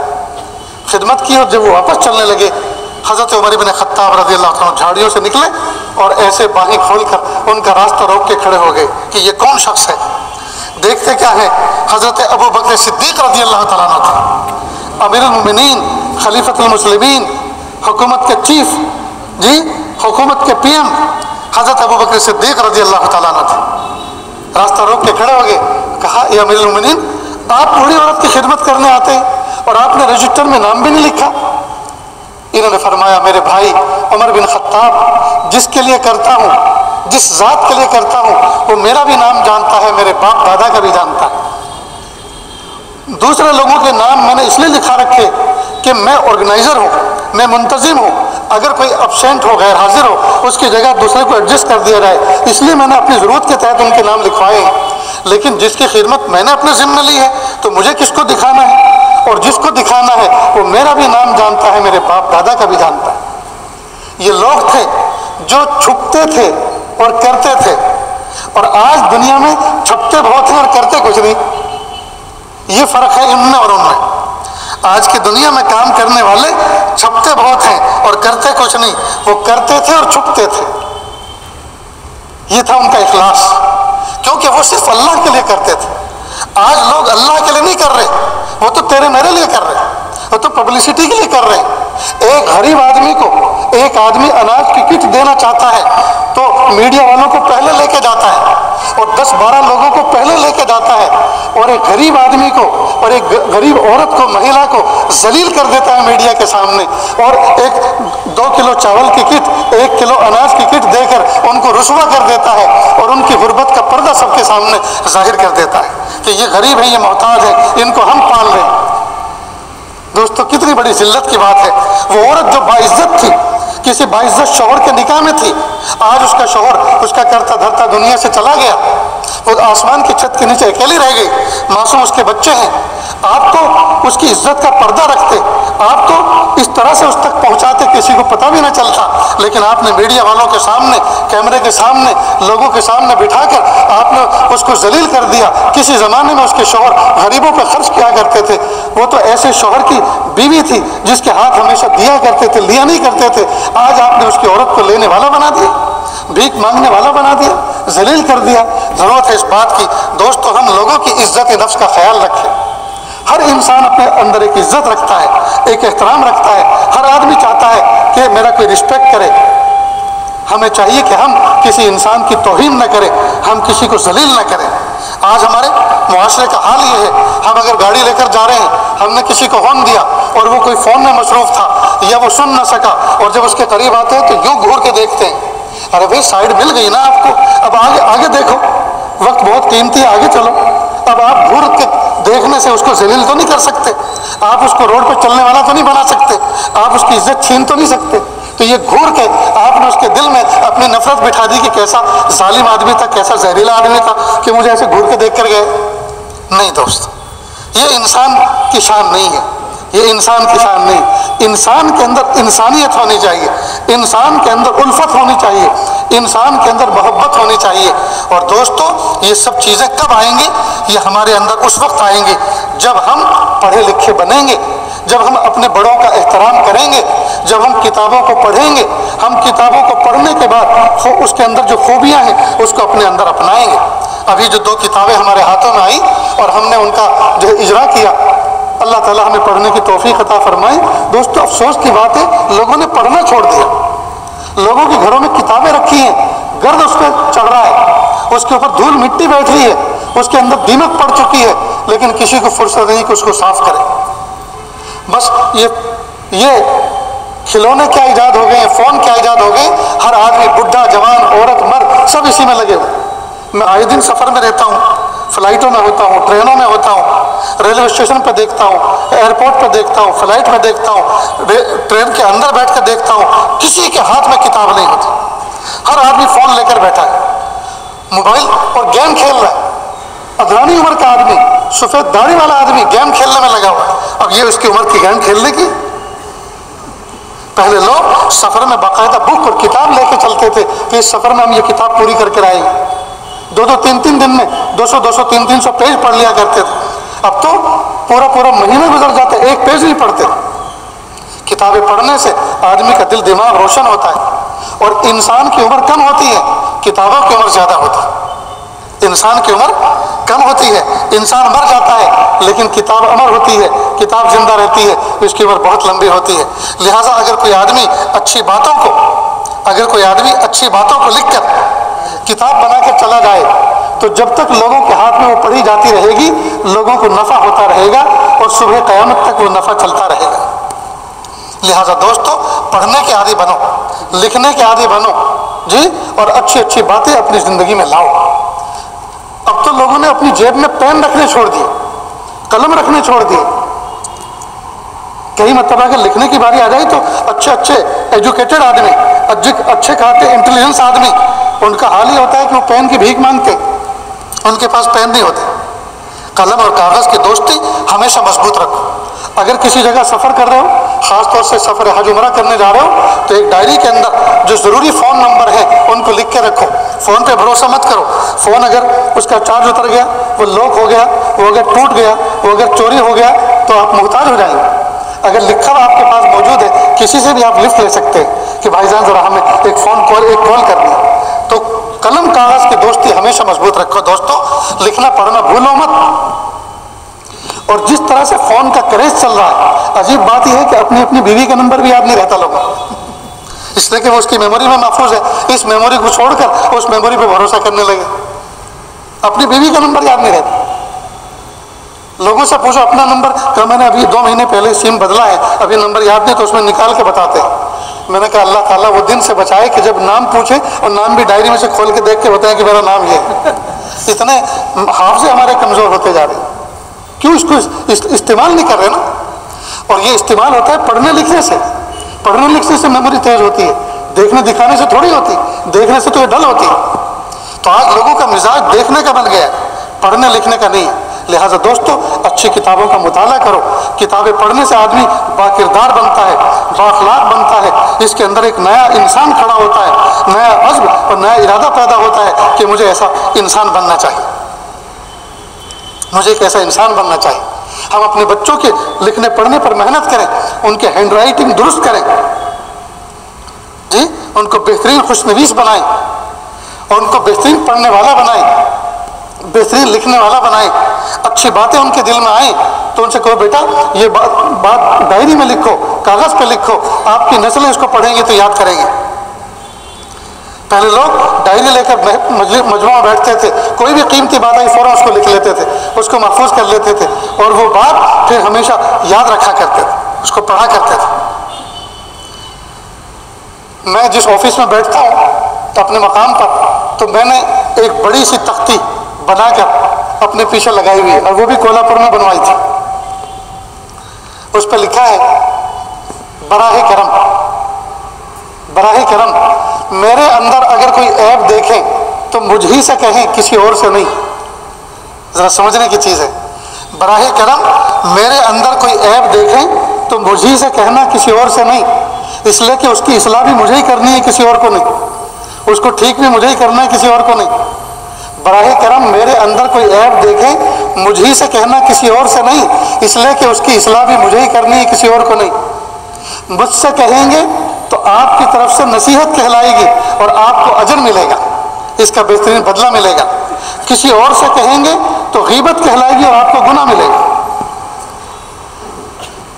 خدمت کی، اور جب وہ واپس چلنے لگے حضرت عمر بن خطاب رضی اللہ عنہ جھاڑیوں سے نکلے اور ایسے باہیں کھول کر ان کا راستہ روک کے کھڑے ہو گئے کہ یہ کون شخص ہے۔ دیکھتے کیا ہے، حضرت ابو بکر صدیق رضی اللہ تعالیٰ عنہ تھے، امیر المومنین، خلیفۃ المسلمین، حکومت کے چیف، حکومت کے پی ایم حضرت ابو بکر صدیق رضی اللہ تعالیٰ عنہ تھے۔ راستہ روک کے کھڑے ہو گئے، کہا اے امیر المومنین، آپ بوڑھی عورت کی خدمت کرنے آتے ہیں اور آپ نے رجسٹر میں نام بھی نہیں لکھا؟ انہوں نے فرمایا میرے بھائی عمر بن خطاب، جس کے لیے کرتا ہوں، جس ذات کے لیے کرتا ہوں، وہ میرا بھی نام جانتا ہے، میرے باپ دادا کا بھی جانتا ہے۔ دوسرے لوگوں کے نام میں نے اس لیے لکھا رکھے کہ میں آرگنائزر ہوں، میں منتظم ہوں، اگر کوئی ابسینٹ ہو، غیر حاضر ہو، اس کی جگہ دوسرے کو ایڈجسٹ کر دیا جائے، اس لیے میں نے اپنی ضرورت کے تحت ان کے نام لکھوائے ہیں۔ لیکن جس کی خدمت میں نے اپنے ذمہ لی ہے تو مجھے کس کو دکھانا ہے؟ اور جس کو دکھانا ہے وہ میرا بھی نام جانتا ہے، میرے باپ دادا کا بھی جانتا ہے۔ یہ لوگ تھے جو چھپتے تھے اور کرتے تھے، اور آج دنیا میں چھپتے بہت ہیں اور کرتے کچھ نہیں۔ یہ فرق ہے ان میں اور ان میں۔ آج کی دنیا میں کام کرنے والے چھپتے بہت ہیں اور کرتے کچھ نہیں، وہ کرتے تھے اور چھپتے تھے۔ یہ تھا ان کا اخلاص، کیونکہ وہ صرف اللہ کے لیے کرتے تھے۔ آج لوگ اللہ کے لیے نہیں کر رہے، وہ تو تیرے میرے لیے کر رہے، وہ تو پبلسٹی کے لیے کر رہے ہیں۔ ایک غریب آدمی کو ایک آدمی اناج کی کٹ دینا چاہتا ہے تو میڈیا والوں کو پہلے لے کے جاتا ہے اور 10-12 لوگوں کو پہلے لے کے جاتا ہے، اور ایک غریب آدمی کو اور ایک غریب عورت کو، مہیلا کو ذلیل کر دیتا ہے میڈیا کے سامنے، اور ایک 2 کلو چاول کی کٹ، 1 کلو اناج کی کٹ دے کر ان کو رسوا کر دیتا ہے، اور ان کی غربت کا پردہ سب کے سامنے ظاہر کر دیتا ہے کہ یہ غریب ہیں، یہ محتاج ہیں، ان کو ہم پال رہے ہیں۔ دوستو کتنی بڑی ذلت کی بات ہے۔ وہ عورت جو باعزت تھی، کسی باعزت شوہر کے نکاح میں تھی، آج اس کا شوہر اس کا کرتا دھرتا دنیا سے چلا گیا، وہ آسمان کی چھت کے نیچے اکیلی رہ گئی، معصوم اس کے بچے ہیں۔ آپ تو اس کی عزت کا پردہ رکھتے، آپ تو اس طرح سے اس تک پہنچاتے کسی کو پتہ بھی نہ چلتا، لیکن آپ نے میڈیا والوں کے سامنے، کیمرے کے سامنے، لوگوں کے سامنے بٹھا کر آپ نے اس کو ذلیل کر دیا۔ کسی زمانے میں اس کے شوہر غریبوں پہ خرچ کیا کرتے تھے، وہ تو ایسے شوہر کی بیوی تھی جس کے ہاتھ ہمیشہ دیا کرتے تھے، لیا نہیں کرتے تھے۔ آج آپ نے اس کی عورت کو لینے والا بنا دیا، بھیک مانگنے والا بنا دیا۔ ذلیل کر دیا۔ ضرورت ہے اس بات کی دوستو ہم لوگوں کی عزت نفس کا خیال رکھیں۔ ہر انسان اپنے اندر ایک عزت رکھتا ہے، ایک احترام رکھتا ہے، ہر آدمی چاہتا ہے کہ میرا کوئی رسپیکٹ کرے۔ ہمیں چاہیے کہ ہم کسی انسان کی توہین نہ کریں، ہم کسی کو ذلیل نہ کریں۔ آج ہمارے معاشرے کا حال یہ ہے، ہم اگر گاڑی لے کر جا رہے ہیں، ہم نے کسی کو ہارن دیا اور وہ کوئی فون میں مصروف تھا یا وہ سن نہ سکا، اور جب اس کے قریب آتے ہیں تو یوں گھور کے دیکھتے ہیں، ارے بھائی سائڈ مل گئی نا آپ کو، اب آگے دیکھو، وقت بہت قیمتی ہے، آگے چلو۔ اب آپ گھور کے دیکھنے سے اس کو ذلیل تو نہیں کر سکتے، آپ اس کو روڈ پہ چلنے والا تو نہیں بنا سکتے، آپ اس کی عزت چھین تو نہیں سکتے۔ تو یہ گھور کے آپ نے اس کے دل میں اپنی نفرت بٹھا دی کہ کیسا ظالم آدمی تھا، کیسا زہریلا آدمی تھا کہ مجھے ایسے گھور کے دیکھ کر گئے۔ نہیں دوست، یہ انسان کی شان نہیں ہے، یہ انسان کی شان نہیں۔ انسان کے اندر انسانیت ہونی چاہیے، انسان کے اندر الفت ہونی چاہیے، انسان کے اندر محبت ہونی چاہیے۔ اور دوستو یہ سب چیزیں کب آئیں گی؟ یہ ہمارے اندر اس وقت آئیں گی جب ہم پڑھے لکھے بنیں گے، جب ہم اپنے بڑوں کا احترام کریں گے، جب ہم کتابوں کو پڑھیں گے، ہم کتابوں کو پڑھنے کے بعد اس کے اندر جو خوبیاں ہیں اس کو اپنے اندر اپنائیں گے۔ ابھی جو 2 کتابیں ہمارے ہاتھوں میں آئیں اور ہم نے ان کا جو اجرا کیا، اللہ تعالیٰ ہمیں پڑھنے کی توفیق عطا فرمائے۔ دوستو افسوس کی بات ہے لوگوں نے پڑھنا چھوڑ دیا، لوگوں کے گھروں میں کتابیں رکھی ہیں، گرد اس پہ چڑھ رہا ہے، اس کے اوپر دھول مٹی بیٹھ رہی ہے، اس کے اندر دیمک پڑ چکی ہے، لیکن کسی کو فرصت نہیں کہ اس کو صاف کرے۔ بس یہ کھلونے کیا ایجاد ہو گئے ہیں، فون کیا ایجاد ہو گئے، ہر آدمی بڈھا جوان عورت مرد سب اسی میں لگے ہوئے۔ میں آئے دن سفر میں رہتا ہوں، فلائٹوں میں ہوتا ہوں، ٹرینوں میں ہوتا ہوں، ریلوے اسٹیشن پہ دیکھتا ہوں، ایئرپورٹ پہ دیکھتا ہوں، فلائٹ میں دیکھتا ہوں، ٹرین کے اندر بیٹھ کر دیکھتا ہوں، کسی کے ہاتھ میں کتاب نہیں ہوتی، ہر آدمی فون لے کر بیٹھا ہے، موبائل اور گیم کھیل رہا ہے۔ ادرانی عمر کا آدمی، سفید داڑھی والا آدمی گیم کھیلنے میں لگا ہوا ہے۔ اب یہ اس کی عمر کی گیم کھیلنے کی؟ پہلے لوگ سفر میں باقاعدہ بک اور کتاب لے کے چلتے تھے کہ اس سفر میں ہم یہ کتاب پوری کر کے آئیں گے، 2-2 3-3 دن میں 200 300 پیج پڑھ لیا کرتے تھے۔ اب تو پورا مہینہ گزر جاتا ہے، ایک پیج نہیں پڑھتے۔ کتابیں پڑھنے سے آدمی کا دل دماغ روشن ہوتا ہے، اور انسان کی عمر کم ہوتی ہے، کتابوں کی عمر زیادہ ہوتی ہے۔ انسان کی عمر کم ہوتی ہے، انسان مر جاتا ہے، لیکن کتاب امر ہوتی ہے، کتاب زندہ رہتی ہے، اس کی عمر بہت لمبی ہوتی ہے۔ لہٰذا اگر کوئی آدمی اچھی باتوں کو لکھ کر کتاب بنا کر چلا جائے تو جب تک لوگوں کے ہاتھ میں وہ پڑھی جاتی رہے گی، لوگوں کو نفع ہوتا رہے گا اور صبح قیامت تک وہ نفع چلتا رہے گا۔ لہٰذا دوستو پڑھنے کے عادی بنو، لکھنے کے عادی بنو جی، اور اچھی باتیں اپنی زندگی میں لاؤ۔ اب تو لوگوں نے اپنی جیب میں پین رکھنے چھوڑ دیے، قلم رکھنے چھوڑ دیے۔ کئی مرتبہ اگر لکھنے کی باری آ جائے تو اچھے ایجوکیٹڈ آدمی، اچھے کھاتے انٹیلیجنس آدمی، ان کا حال ہی ہوتا ہے کہ وہ پین کی بھیک مانگتے، ان کے پاس پین نہیں ہوتے۔ قلم اور کاغذ کی دوستی ہمیشہ مضبوط رکھو۔ اگر کسی جگہ سفر کر رہے ہو، خاص طور سے سفر حج عمرہ کرنے جا رہے ہو، تو ایک ڈائری کے اندر جو ضروری فون نمبر ہے ان کو لکھ کے رکھو۔ فون پہ بھروسہ مت کرو، فون اگر اس کا چارج اتر گیا، وہ لاک ہو گیا، وہ اگر ٹوٹ گیا، وہ اگر چوری ہو گیا تو آپ محتاج ہو جائیں گے۔ اگر لکھا ہوا آپ کے پاس موجود ہے، کسی سے بھی آپ لفٹ لے سکتے ہیں کہ بھائی جان ذرا ہمیں ایک کال کرنی ہے۔ تو قلم کاغذ کی دوستی ہمیشہ مضبوط رکھو دوستو، لکھنا پڑھنا بھولو مت۔ اور جس طرح سے فون کا کریز چل رہا ہے، عجیب بات یہ ہے کہ اپنی بیوی کا نمبر بھی یاد نہیں رہتا لوگوں، اس لیے کہ وہ اس کی میموری میں محفوظ ہے، اس میموری کو چھوڑ کر اس میموری پہ بھروسہ کرنے لگے۔ اپنی بیوی کا نمبر یاد نہیں رہتا۔ لوگوں سے پوچھو اپنا نمبر، کہ میں نے ابھی 2 مہینے پہلے سم بدلا ہے، ابھی نمبر یاد نہیں، تو اس میں نکال کے بتاتے ہیں۔ میں نے کہا اللہ تعالیٰ وہ دن سے بچائے کہ جب نام پوچھے اور نام بھی ڈائری میں سے کھول کے دیکھ کے بتائیں کہ میرا نام یہ ہے۔ اتنے حافظے ہمارے کمزور ہوتے جا رہے ہیں، کیوں اس کو استعمال نہیں کر رہے نا؟ اور یہ استعمال ہوتا ہے پڑھنے لکھنے سے۔ پڑھنے لکھنے سے میموری تیز ہوتی ہے، دیکھنے دکھانے سے تھوڑی ہوتی، دیکھنے سے تو یہ ڈل ہوتی ہے۔ تو آج لوگوں کا مزاج دیکھنے کا بن گیا ہے، پڑھنے لکھنے کا نہیں ہے۔ لہٰذا دوستو اچھی کتابوں کا مطالعہ کرو۔ کتابیں پڑھنے سے آدمی باکردار بنتا ہے، بااخلاق بنتا ہے، اس کے اندر ایک نیا انسان کھڑا ہوتا ہے، نیا عزم اور نیا ارادہ پیدا ہوتا ہے کہ مجھے ایسا انسان بننا چاہیے، مجھے ایک ایسا انسان بننا چاہیے۔ ہم اپنے بچوں کے لکھنے پڑھنے پر محنت کریں، ان کے ہینڈ رائٹنگ درست کریں جی، ان کو بہترین خوشنویس بنائیں، اور ان کو بہترین پڑھنے والا بنائیں، بہترین لکھنے والا بنائیں، اچھی باتیں ان کے دل میں آئیں تو ان سے کہو بیٹا یہ بات ڈائری میں لکھو، کاغذ پہ لکھو، آپ کی نسلیں اس کو پڑھیں گی تو یاد کریں گے۔ پہلے لوگ ڈائری لے کر مجموعہ بیٹھتے تھے، کوئی بھی قیمتی بات آئی فوراً اس کو لکھ لیتے تھے، اس کو محفوظ کر لیتے تھے، اور وہ بات پھر ہمیشہ یاد رکھا کرتے تھے، اس کو پڑھا کرتے تھے۔ میں جس آفس میں بیٹھتا ہوں اپنے مقام پر، تو میں نے ایک بڑی سی تختی بنا کر اپنے پیچھے لگائی ہوئی ہے، اور وہ بھی کولہاپور میں بنوائی تھی۔ اس پہ لکھا ہے براہ کرم، براہ کرم میرے اندر اگر کوئی عیب دیکھیں تو مجھ ہی سے کہیں، کسی اور سے نہیں۔ ذرا سمجھنے کی چیز ہے، براہ کرم میرے اندر کوئی عیب دیکھیں تو مجھ ہی سے کہنا، کسی اور سے نہیں، اس لیے کہ اس کی اصلاح بھی مجھے ہی کرنی ہے، کسی اور کو نہیں، اس کو ٹھیک بھی مجھے ہی کرنا ہے، کسی اور کو نہیں۔ براہ کرم میرے اندر کوئی عیب دیکھیں مجھ ہی سے کہنا، کسی اور سے نہیں، اس لیے کہ اس کی اصلاح بھی مجھے ہی کرنی ہے، کسی اور کو نہیں۔ مجھ سے کہیں گے تو آپ کی طرف سے نصیحت کہلائے گی اور آپ کو اجر ملے گا، اس کا بہترین بدلہ ملے گا۔ کسی اور سے کہیں گے تو غیبت کہلائے گی اور آپ کو گناہ ملے گا۔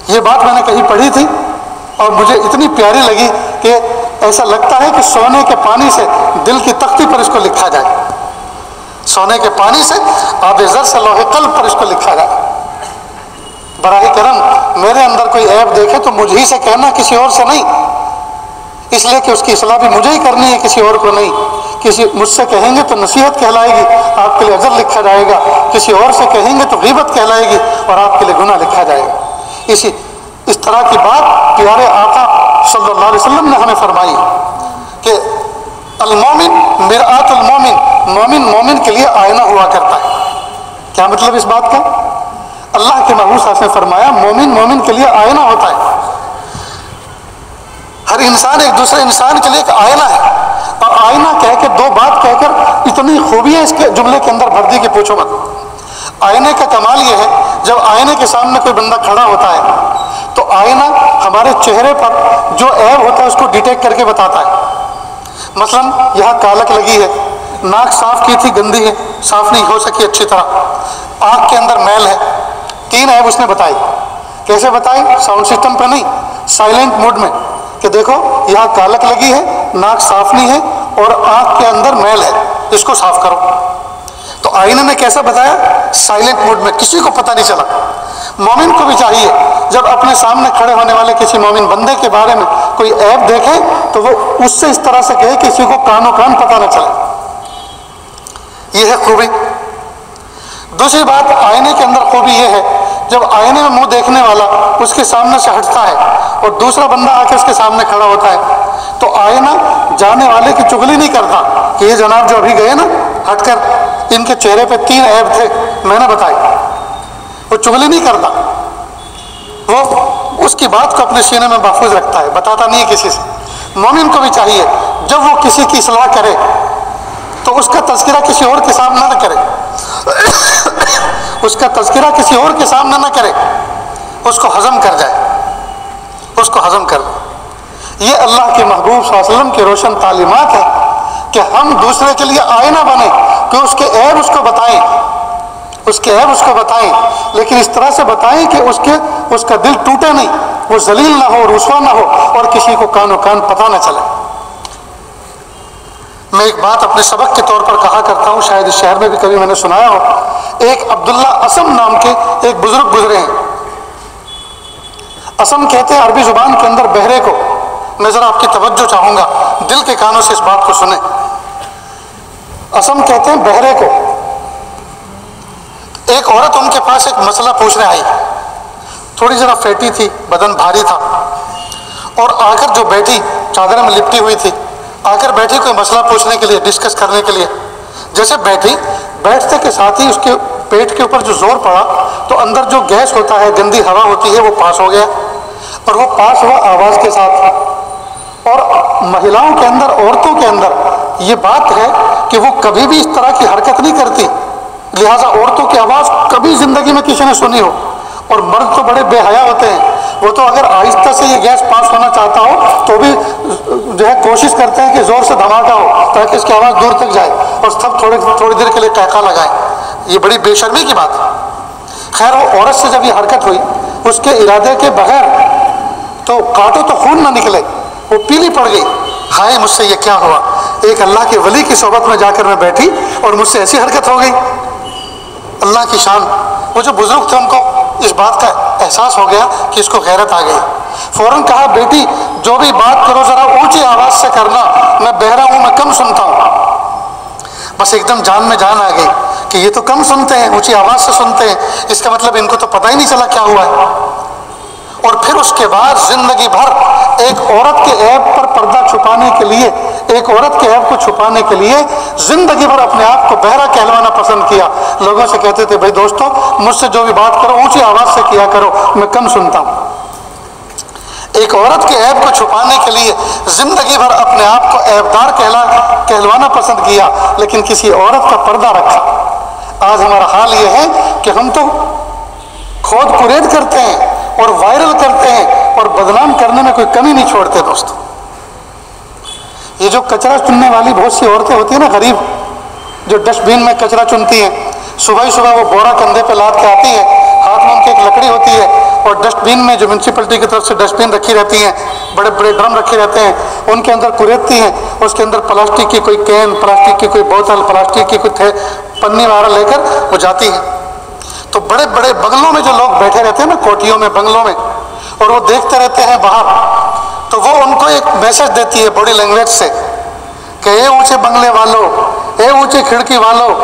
یہ بات میں نے کہیں پڑھی تھی اور مجھے اتنی پیاری لگی کہ ایسا لگتا ہے کہ سونے کے پانی سے دل کی تختی پر اس کو لکھا جائے، سونے کے پانی سے آب زر سے لوح قلب پر اس کو لکھا جائے۔ براہ کرم میرے اندر کوئی عیب دیکھے تو مجھ ہی سے کہنا، کسی اور سے نہیں، اس لیے کہ اس کی اصلاح بھی مجھے ہی کرنی ہے، کسی اور کو نہیں۔ مجھ سے کہیں گے تو نصیحت کہلائے گی، آپ کے لیے اجر لکھا جائے گا، کسی اور سے کہیں گے تو غیبت کہلائے گی اور آپ کے لیے گناہ لکھا جائے گا۔ اس طرح کی بات پیارے آقا صلی اللہ علیہ وسلم نے ہمیں فرمائی کہ المومن مرآت المومن، مومن مومن کے لیے آئینہ ہوا کرتا ہے۔ کیا مطلب اس بات کا؟ اللہ کے محبوب صلی اللہ علیہ وسلم نے فرمایا مومن مومن کے لیے آئینہ ہوتا ہے۔ ہر انسان ایک دوسرے انسان کے لیے ایک آئینہ ہے، اور آئینہ کہہ کے دو بات کہہ کر اتنی خوبیاں اس کے جملے کے اندر بھر دی کہ پوچھو مت۔ آئینے کا کمال یہ ہے جب آئینے کے سامنے کوئی بندہ کھڑا ہوتا ہے تو آئینہ ہمارے چہرے پر جو عیب ہوتا ہے اس کو ڈیٹیکٹ کر کے بتاتا ہے۔ مثلا یہاں کالک لگی ہے، ناک صاف کی تھی گندی ہے، صاف نہیں ہو سکی اچھی طرح، آنکھ کے اندر میل ہے، 3 عیب اس نے بتائی۔ کیسے بتائی؟ ساؤنڈ سسٹم پہ نہیں، سائلنٹ موڈ میں، کہ دیکھو یہاں کالک لگی ہے، ناک صاف نہیں ہے اور آنکھ کے اندر میل ہے، اس کو صاف کرو۔ تو آئینے نے کیسا بتایا؟ سائلنٹ موڈ میں، کسی کو پتہ نہیں چلا۔ مومن کو بھی چاہیے جب اپنے سامنے کھڑے ہونے والے کسی مومن بندے کے بارے میں کوئی عیب دیکھے تو وہ اس سے اس طرح سے کہے کہ کسی کو کانوں کان پتہ نہ چلے۔ یہ ہے خوبی۔ دوسری بات آئینے کے اندر خوبی یہ ہے جب آئینے میں منہ دیکھنے والا اس کے سامنے سے ہٹتا ہے اور دوسرا بندہ آ کے اس کے سامنے کھڑا ہوتا ہے تو آئینہ جانے والے کی چغلی نہیں کرتا کہ یہ جناب جو ابھی گئے نا ہٹ کر، ان کے چہرے پہ 3 عیب تھے میں نے بتائی، وہ چغلی نہیں کرتا، وہ اس کی بات کو اپنے سینے میں محفوظ رکھتا ہے، بتاتا نہیں ہے کسی سے۔ مومن کو بھی چاہیے جب وہ کسی کی اصلاح کرے تو اس کا تذکرہ کسی اور کے سامنے نہ کرے، اس کا تذکرہ کسی اور کے سامنے نہ کرے، اس کو ہضم کر جائے، اس کو ہضم کر لے۔ یہ اللہ کے محبوب صلی اللہ علیہ وسلم کی روشن تعلیمات ہے کہ ہم دوسرے کے لیے آئینہ بنیں، کہ اس کے عیب اس کو بتائیں، اس کے عیب اس کو بتائیں، لیکن اس طرح سے بتائیں کہ اس کا دل ٹوٹے نہیں، وہ ذلیل نہ ہو، رسوا نہ ہو اور کسی کو کانوں کان پتہ نہ چلے۔ میں ایک بات اپنے سبق کے طور پر کہا کرتا ہوں، شاید اس شہر میں بھی کبھی میں نے سنایا ہو۔ ایک عبداللہ اسم نام کے ایک بزرگ گزرے ہیں۔ اسم کہتے ہیں عربی زبان کے اندر بہرے کو۔ میں ذرا آپ کی توجہ چاہوں گا، دل کے کانوں سے اس بات کو سنیں۔ اسم کہتے ہیں بہرے کو۔ ایک عورت ان کے پاس ایک مسئلہ پوچھنے آئی، تھوڑی ذرا فیٹی تھی، بدن بھاری تھا، اور آ کر جو بیٹھی چادر میں لپٹی ہوئی تھی، آ کر بیٹھی کوئی مسئلہ پوچھنے کے لیے، ڈسکس کرنے کے لیے۔ جیسے بیٹھی، بیٹھتے کے ساتھ ہی اس کے پیٹ کے اوپر جو زور پڑا تو اندر جو گیس ہوتا ہے، گندی ہوا ہوتی ہے، وہ پاس ہو گیا، اور وہ پاس ہوا آواز کے ساتھ۔ اور مہیلاؤں کے اندر، عورتوں کے اندر یہ بات ہے کہ وہ کبھی بھی اس طرح کی حرکت نہیں کرتی، لہٰذا عورتوں کی آواز کبھی زندگی میں کسی نے سنی ہو، اور مرد تو بڑے بے حیا ہوتے ہیں، وہ تو اگر آہستہ سے یہ گیس پاس ہونا چاہتا ہو تو بھی جو ہے کوشش کرتے ہیں کہ زور سے دھماکہ ہو تاکہ اس کی آواز دور تک جائے، اور سب تھوڑی دیر کے لیے قہقہ لگائیں۔ یہ بڑی بے شرمی کی بات ہے۔ خیر وہ عورت سے جب یہ حرکت ہوئی اس کے ارادے کے بغیر، تو کاٹو تو خون نہ نکلے، وہ پیلی پڑ گئی، ہائے مجھ سے یہ کیا ہوا، ایک اللہ کے ولی کی صحبت میں جا کر میں بیٹھی اور مجھ سے ایسی حرکت ہو گئی۔ اللہ کی شان، وہ جو بزرگ تھے ان کو اس بات کا احساس ہو گیا کہ اس کو غیرت آ گئی، فوراً کہا بیٹی جو بھی بات کرو ذرا اونچی آواز سے کرنا، میں بہرا ہوں، میں کم سنتا ہوں۔ بس ایک دم جان میں جان آ گئی کہ یہ تو کم سنتے ہیں، اونچی آواز سے سنتے ہیں، اس کا مطلب ان کو تو پتہ ہی نہیں چلا کیا ہوا ہے۔ اور پھر اس کے بعد زندگی بھر ایک عورت کے عیب پر پردہ چھپانے کے لیے، ایک عورت کے عیب کو چھپانے کے لیے زندگی بھر اپنے آپ کو بہرا کہلوانا پسند کیا۔ لوگوں سے کہتے تھے بھائی دوستو مجھ سے جو بھی بات کرو اونچی آواز سے کیا کرو، میں کم سنتا ہوں۔ ایک عورت کے عیب کو چھپانے کے لیے زندگی بھر اپنے آپ کو عیبدار کہلوانا پسند کیا، لیکن کسی عورت کا پردہ رکھا۔ آج ہمارا حال یہ ہے کہ ہم تو کھود کرید کرتے ہیں اور وائرل کرتے ہیں اور بدنام کرنے میں کوئی کمی نہیں چھوڑتے دوستو۔ یہ جو کچرا چننے والی بہت سی عورتیں ہوتی ہیں نا غریب، جو ڈسٹ بین میں کچرا چنتی ہیں، صبح ہی صبح وہ بورا کندھے پہ لاد کے آتی ہیں، ہاتھ میں ان کی ایک لکڑی ہوتی ہے، اور ڈسٹ بین میں جو میونسپلٹی کی طرف سے ڈسٹ بین رکھی رہتی ہیں، بڑے بڑے ڈرم رکھے رہتے ہیں، ان کے اندر کریدتی ہیں، اس کے اندر پلاسٹک کی کوئی کین، پلاسٹک کی کوئی بوتل، پلاسٹک کی کوئی پنی وغیرہ لے کر وہ جاتی ہیں۔ تو بڑے بڑے بنگلوں میں جو لوگ بیٹھے رہتے ہیں نا، کوٹھیوں میں، بنگلوں میں، اور وہ دیکھتے رہتے ہیں باہر، تو وہ ان کو ایک میسج دیتی ہے باڈی لینگویج سے کہ اے اونچے بنگلے والوں، اے اونچے کھڑکی والوں،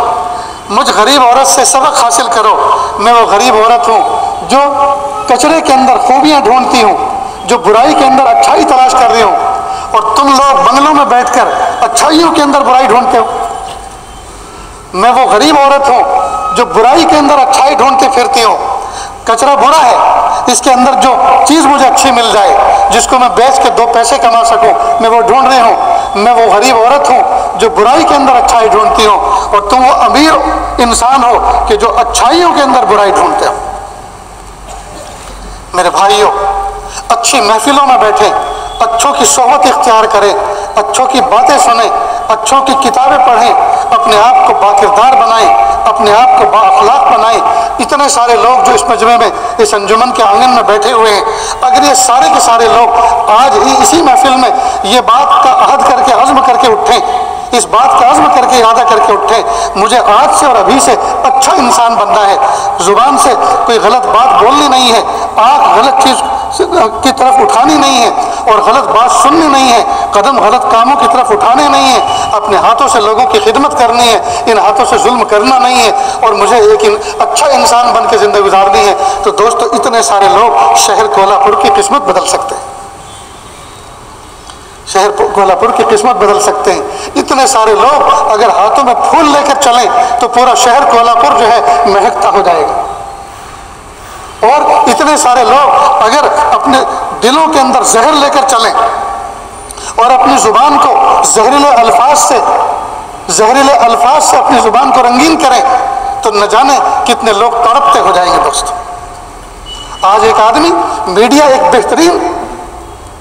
مجھ غریب عورت سے سبق حاصل کرو۔ میں وہ غریب عورت ہوں جو کچرے کے اندر خوبیاں ڈھونڈتی ہوں، جو برائی کے اندر اچھائی تلاش کر رہی ہوں، اور تم لوگ بنگلوں میں بیٹھ کر اچھائیوں کے اندر برائی ڈھونڈتے ہو۔ میں وہ غریب عورت ہوں جو برائی کے اندر اچھائی ڈھونڈتے پھرتی ہوں۔ کچرا برا ہے، اس کے اندر جو چیز مجھے اچھی مل جائے، جس کو میں بیچ کے 2 پیسے کما سکوں، میں وہ ڈھونڈ رہی ہوں۔ میں وہ غریب عورت ہوں جو برائی کے اندر اچھائی ڈھونڈتی ہوں، اور تم وہ امیر انسان ہو کہ جو اچھائیوں کے اندر برائی ڈھونڈتے ہو۔ میرے بھائیوں، اچھی محفلوں میں بیٹھیں، اچھوں کی صحبت اختیار کریں، اچھوں کی باتیں سنیں، اچھوں کی کتابیں پڑھیں، اپنے آپ کو باکردار بنائیں، اپنے آپ کو با اخلاق بنائیں۔ اتنے سارے لوگ جو اس مجمع میں، اس انجمن کے آنگن میں بیٹھے ہوئے ہیں، اگر یہ سارے کے سارے لوگ آج ہی اسی محفل میں یہ بات کا عہد کر کے، عزم کر کے اٹھیں، اس بات کا عزم کر کے، ارادہ کر کے اٹھیں، مجھے آج سے اور ابھی سے اچھا انسان بننا ہے، زبان سے کوئی غلط بات بولنی نہیں ہے، آنکھ غلط چیز کی طرف اٹھانی نہیں ہے، اور غلط بات سننی نہیں ہے، قدم غلط کاموں کی طرف اٹھانے نہیں ہیں، اپنے ہاتھوں سے لوگوں کی خدمت کرنی ہے، ان ہاتھوں سے ظلم کرنا نہیں ہے، اور مجھے ایک اچھا انسان بن کے زندگی گزارنی ہے۔ تو دوستو اتنے سارے لوگ شہر کولہاپور کی قسمت بدل سکتے ہیں، شہر کولہاپور کی قسمت بدل سکتے ہیں۔ اتنے سارے لوگ اگر ہاتھوں میں پھول لے کر چلیں تو پورا شہر کولہاپور جو ہے مہکتا ہو جائے گا، اور اتنے سارے لوگ اگر اپنے دلوں کے اندر زہر لے کر چلیں اور اپنی زبان کو زہریلے الفاظ سے اپنی زبان کو رنگین کریں تو نہ جانے کتنے لوگ تڑپتے ہو جائیں گے۔ دوستو آج ایک آدمی، میڈیا ایک بہترین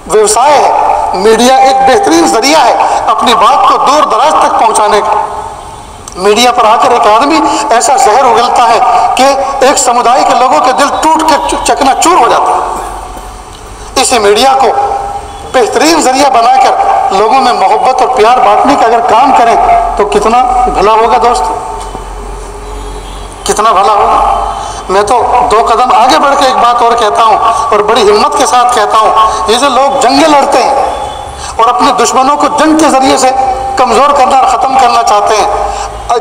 ویوسائے ہے، میڈیا ایک بہترین ذریعہ ہے اپنی بات کو دور دراز تک پہنچانے کا۔ میڈیا پر آ کر ایک آدمی ایسا زہر اگلتا ہے کہ ایک سمودائے کے لوگوں کے دل ٹوٹ کے چکنا چور ہو جاتا ہے۔ اسی میڈیا کو بہترین ذریعہ بنا کر لوگوں میں محبت اور پیار بانٹنے کا اگر کام کریں تو کتنا بھلا ہوگا دوستو، کتنا بھلا ہوگا۔ میں تو 2 قدم آگے بڑھ کے ایک بات اور کہتا ہوں، اور بڑی ہمت کے ساتھ کہتا ہوں، یہ جو لوگ جنگیں لڑتے ہیں اور اپنے دشمنوں کو جنگ کے ذریعے سے کمزور کرنا اور ختم کرنا چاہتے ہیں،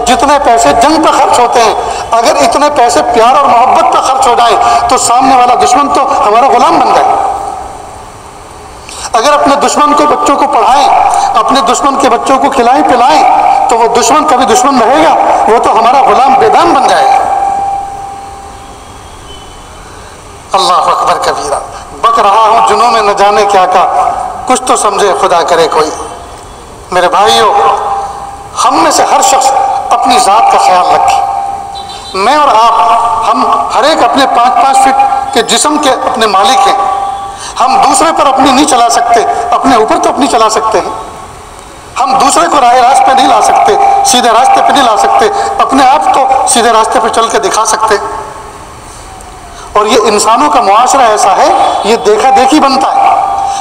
جتنے پیسے جنگ پہ خرچ ہوتے ہیں، اگر اتنے پیسے پیار اور محبت پہ خرچ ہو جائیں تو سامنے والا دشمن تو ہمارا غلام بن جائے۔ اگر اپنے دشمن کو بچوں کو پڑھائیں، اپنے دشمن کے بچوں کو کھلائیں پلائیں تو وہ دشمن کبھی دشمن رہے گا، وہ تو ہمارا غلام بیدان بن جائے گا۔ اللہ اکبر کبیرہ، بک رہا ہوں جنوں میں نہ جانے کیا کا، کچھ تو سمجھے خدا کرے کوئی۔ میرے بھائیوں، ہم میں سے ہر شخص اپنی ذات کا خیال رکھے۔ میں اور آپ، ہم ہر ایک اپنے 5-5 فٹ کہ جسم کے اپنے مالک ہیں. ہم دوسرے پر اپنی نہیں چلا سکتے، اپنے اوپر تو اپنی چلا سکتے ہیں. ہم دوسرے کو راہ راست پہ نہیں لا سکتے، سیدھے راستے پہ نہیں لا سکتے، اپنے آپ کو سیدھے راستے پہ چل کے دکھا سکتے. اور یہ انسانوں کا معاشرہ ایسا ہے، یہ دیکھا دیکھی بنتا ہے.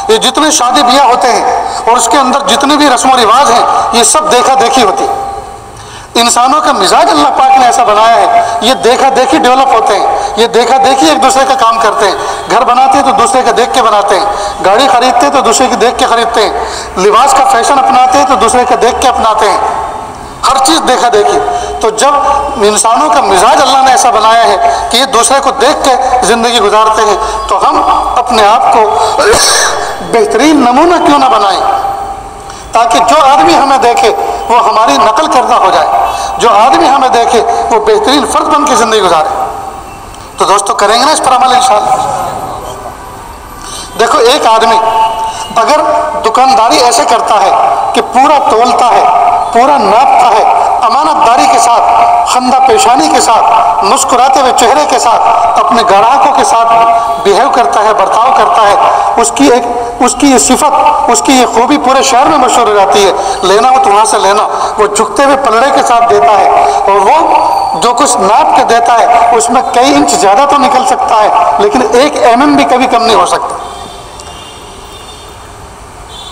یہ جتنے شادی بیاہ ہوتے ہیں اور اس کے اندر جتنے بھی رسم و رواج ہیں، یہ سب دیکھا دیکھی ہوتی ہے. انسانوں کا مزاج اللہ پاک نے ایسا بنایا ہے، یہ دیکھا دیکھی ڈیولپ ہوتے ہیں، یہ دیکھا دیکھی ایک دوسرے کا کام کرتے ہیں. گھر بناتے ہیں تو دوسرے کا دیکھ کے بناتے ہیں، گاڑی خریدتے ہیں تو دوسرے کی دیکھ کے خریدتے ہیں، لباس کا فیشن اپناتے ہیں تو دوسرے کا دیکھ کے اپناتے ہیں. ہر چیز دیکھا دیکھی. تو جب انسانوں کا مزاج اللہ نے ایسا بنایا ہے کہ یہ دوسرے کو دیکھ کے زندگی گزارتے ہیں، تو ہم اپنے آپ کو بہترین نمونہ کیوں نہ بنائیں، تاکہ جو آدمی ہمیں دیکھے وہ ہماری نقل کردہ ہو جائے، جو آدمی ہمیں دیکھے وہ بہترین فرد بن کے زندگی گزارے. تو دوستو کریں گے نا اس پر عمل انشاءاللہ. دیکھو ایک آدمی اگر دکانداری ایسے کرتا ہے کہ پورا تولتا ہے، پورا ناپتا ہے، امانت داری کے ساتھ، خندہ پیشانی کے ساتھ، مسکراتے ہوئے چہرے کے ساتھ اپنے گراہکوں کے ساتھ بیہیو کرتا ہے، برتاؤ کرتا ہے، اس کی یہ صفت، اس کی یہ خوبی پورے شہر میں مشہور ہو جاتی ہے. لینا ہو تو وہاں سے لینا. وہ جھکتے ہوئے پلڑے کے ساتھ دیتا ہے، اور وہ جو کچھ ناپ کے دیتا ہے اس میں کئی انچ زیادہ تو نکل سکتا ہے، لیکن 1 mm بھی کبھی کم نہیں ہو سکتا.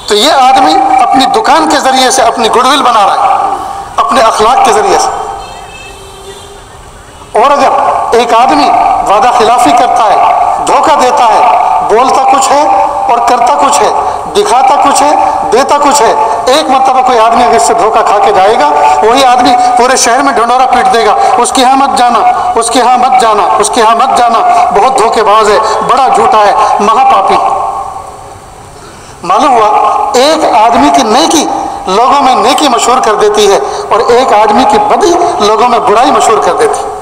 تو یہ آدمی اپنی دکان کے ذریعے سے اپنی گڈ ول بنا رہا ہے، اپنے اخلاق کے ذریعے سے. اور اگر ایک آدمی وعدہ خلافی کرتا ہے، دھوکہ دیتا ہے، بولتا کچھ ہے اور کرتا کچھ ہے، دکھاتا کچھ ہے، دیتا کچھ ہے، ایک مرتبہ کوئی آدمی اگر اس سے دھوکہ کھا کے جائے گا، وہی آدمی پورے شہر میں ڈھنڈورا پیٹ دے گا، اس کے ہاں مت جانا، اس کے ہاں مت جانا، اس کے ہاں مت جانا، بہت دھوکے باز ہے، بڑا جھوٹا ہے، مہا پاپی. معلوم ہوا ایک آدمی کی نیکی لوگوں میں نیکی مشہور کر دیتی ہے، اور ایک آدمی کی بدی لوگوں میں برائی مشہور کر دیتی ہے.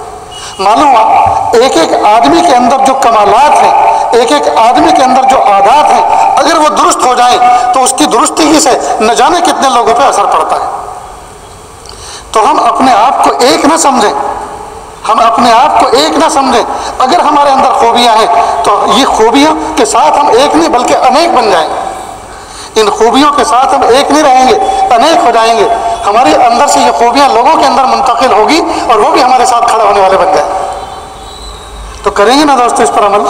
معلوم ہوا ایک ایک آدمی کے اندر جو کمالات ہیں، ایک ایک آدمی کے اندر جو عادات ہیں، اگر وہ درست ہو جائیں تو اس کی درستگی سے نہ جانے کتنے لوگوں پہ اثر پڑتا ہے. تو ہم اپنے آپ کو ایک نہ سمجھیں، ہم اپنے آپ کو ایک نہ سمجھیں. اگر ہمارے اندر خوبیاں ہیں تو یہ خوبیوں کے ساتھ ہم ایک نہیں بلکہ انیک بن جائیں. ان خوبیوں کے ساتھ ہم ایک نہیں رہیں گے، انیک ہو جائیں گے. ہمارے اندر سے یہ خوبیاں لوگوں کے اندر منتقل ہوگی اور وہ بھی ہمارے ساتھ کھڑے ہونے والے بن جائیں. تو کریں گے نا دوستو اس پر عمل؟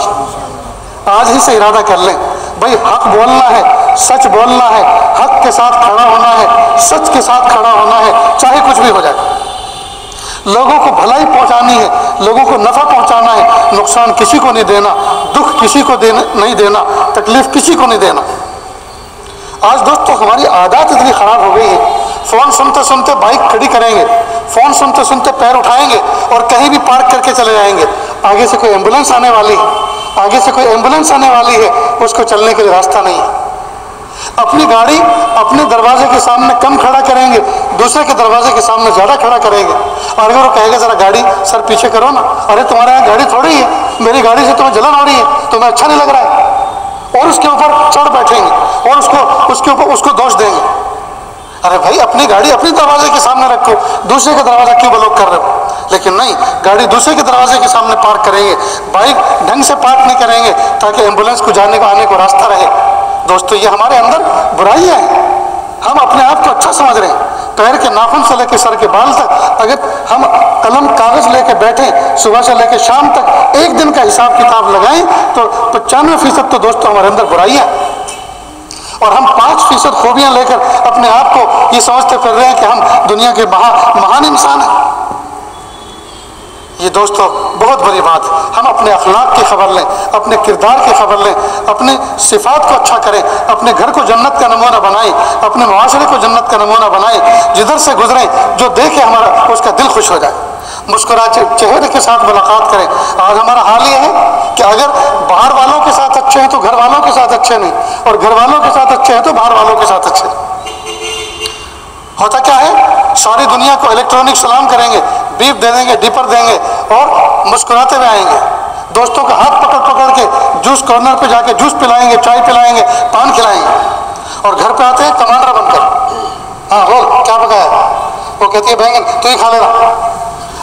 آج ہی سے ارادہ کر لیں، بھائی حق بولنا ہے، سچ بولنا ہے، حق کے ساتھ کھڑا ہونا ہے، سچ کے ساتھ کھڑا ہونا ہے، چاہے کچھ بھی ہو جائے. لوگوں کو بھلائی پہنچانی ہے، لوگوں کو نفع پہنچانا ہے، نقصان کسی کو نہیں دینا، دکھ کسی کو نہیں دینا، تکلیف کسی کو نہیں دینا. آج دوستو ہماری عادات اتنی خراب ہو گئی ہے، فون سنتے سنتے بائک کھڑی کریں گے، فون سنتے سنتے پیر اٹھائیں گے اور کہیں بھی پارک کر کے چلے جائیں گے. آگے سے کوئی ایمبولینس آنے والی ہے، آگے سے کوئی ایمبولینس آنے والی ہے، اس کو چلنے کے لیے راستہ نہیں ہے. اپنی گاڑی اپنے دروازے کے سامنے کم کھڑا کریں گے، دوسرے کے دروازے کے سامنے زیادہ کھڑا کریں گے. اور اگر وہ کہے گا ذرا گاڑی سر پیچھے کرو نا، ارے تمہارے یہاں گاڑی تھوڑی ہے، میری گاڑی سے تمہیں جلن ہو رہی ہے، تمہیں اچھا نہیں لگ رہا ہے، اور اس کے اوپر چڑھ بیٹھیں گے اور اس کو دوش دیں گے. ارے بھائی اپنی گاڑی اپنے دروازے کے سامنے رکھو، دوسرے کا دروازہ کیوں بلاک کر رہے ہو؟ لیکن نہیں، گاڑی دوسرے کے دروازے کے سامنے پارک کریں گے، بائک ڈھنگ سے پارک نہیں کریں گے تاکہ ایمبولینس کو جانے کو آنے کو راستہ رہے. دوستو یہ ہمارے اندر برائیاں ہیں. ہم اپنے آپ کو اچھا سمجھ رہے ہیں، پیر کے ناخن سے لے کے سر کے بال تک اگر ہم قلم کاغذ لے کے بیٹھیں صبح سے لے کے شام تک ایک دن کا حساب کتاب لگائیں تو 95% تو دوستو ہمارے اندر برائیاں ہیں. اور ہم 5% خوبیاں لے کر اپنے آپ کو یہ سمجھتے پھر رہے ہیں کہ ہم دنیا کے مہان انسان ہیں. یہ دوستو بہت بڑی بات ہے. ہم اپنے اخلاق کی خبر لیں، اپنے کردار کی خبر لیں، اپنے صفات کو اچھا کریں، اپنے گھر کو جنت کا نمونہ بنائیں، اپنے معاشرے کو جنت کا نمونہ بنائیں. جدھر سے گزریں جو دیکھے ہمارا اس کا دل خوش ہو جائے، مسکراتے چہرے کے ساتھ ملاقات کریں. آج ہمارا حال یہ ہے کہ اگر باہر والوں کے ساتھ اچھے ہیں تو گھر والوں کے ساتھ اچھے نہیں، اور گھر والوں کے ساتھ اچھے ہیں تو باہر والوں کے ساتھ اچھے نہیں. ہوتا کیا ہے، ساری دنیا کو الیکٹرانک سلام کریں گے، بیپ دے دیں گے، ڈپر دیں گے اور مسکراتے ہوئے آئیں گے. دوستوں کا ہاتھ پکڑ پکڑ کے جوس کارنر پہ جا کے جوس پلائیں گے، چائے پلائیں گے، پان کھلائیں گے. اور گھر پہ آتے ہیں کمانڈر بن کر، ہاں بول کیا پکایا؟ وہ کہتی ہے بینگن، تو ہی کھا لینا.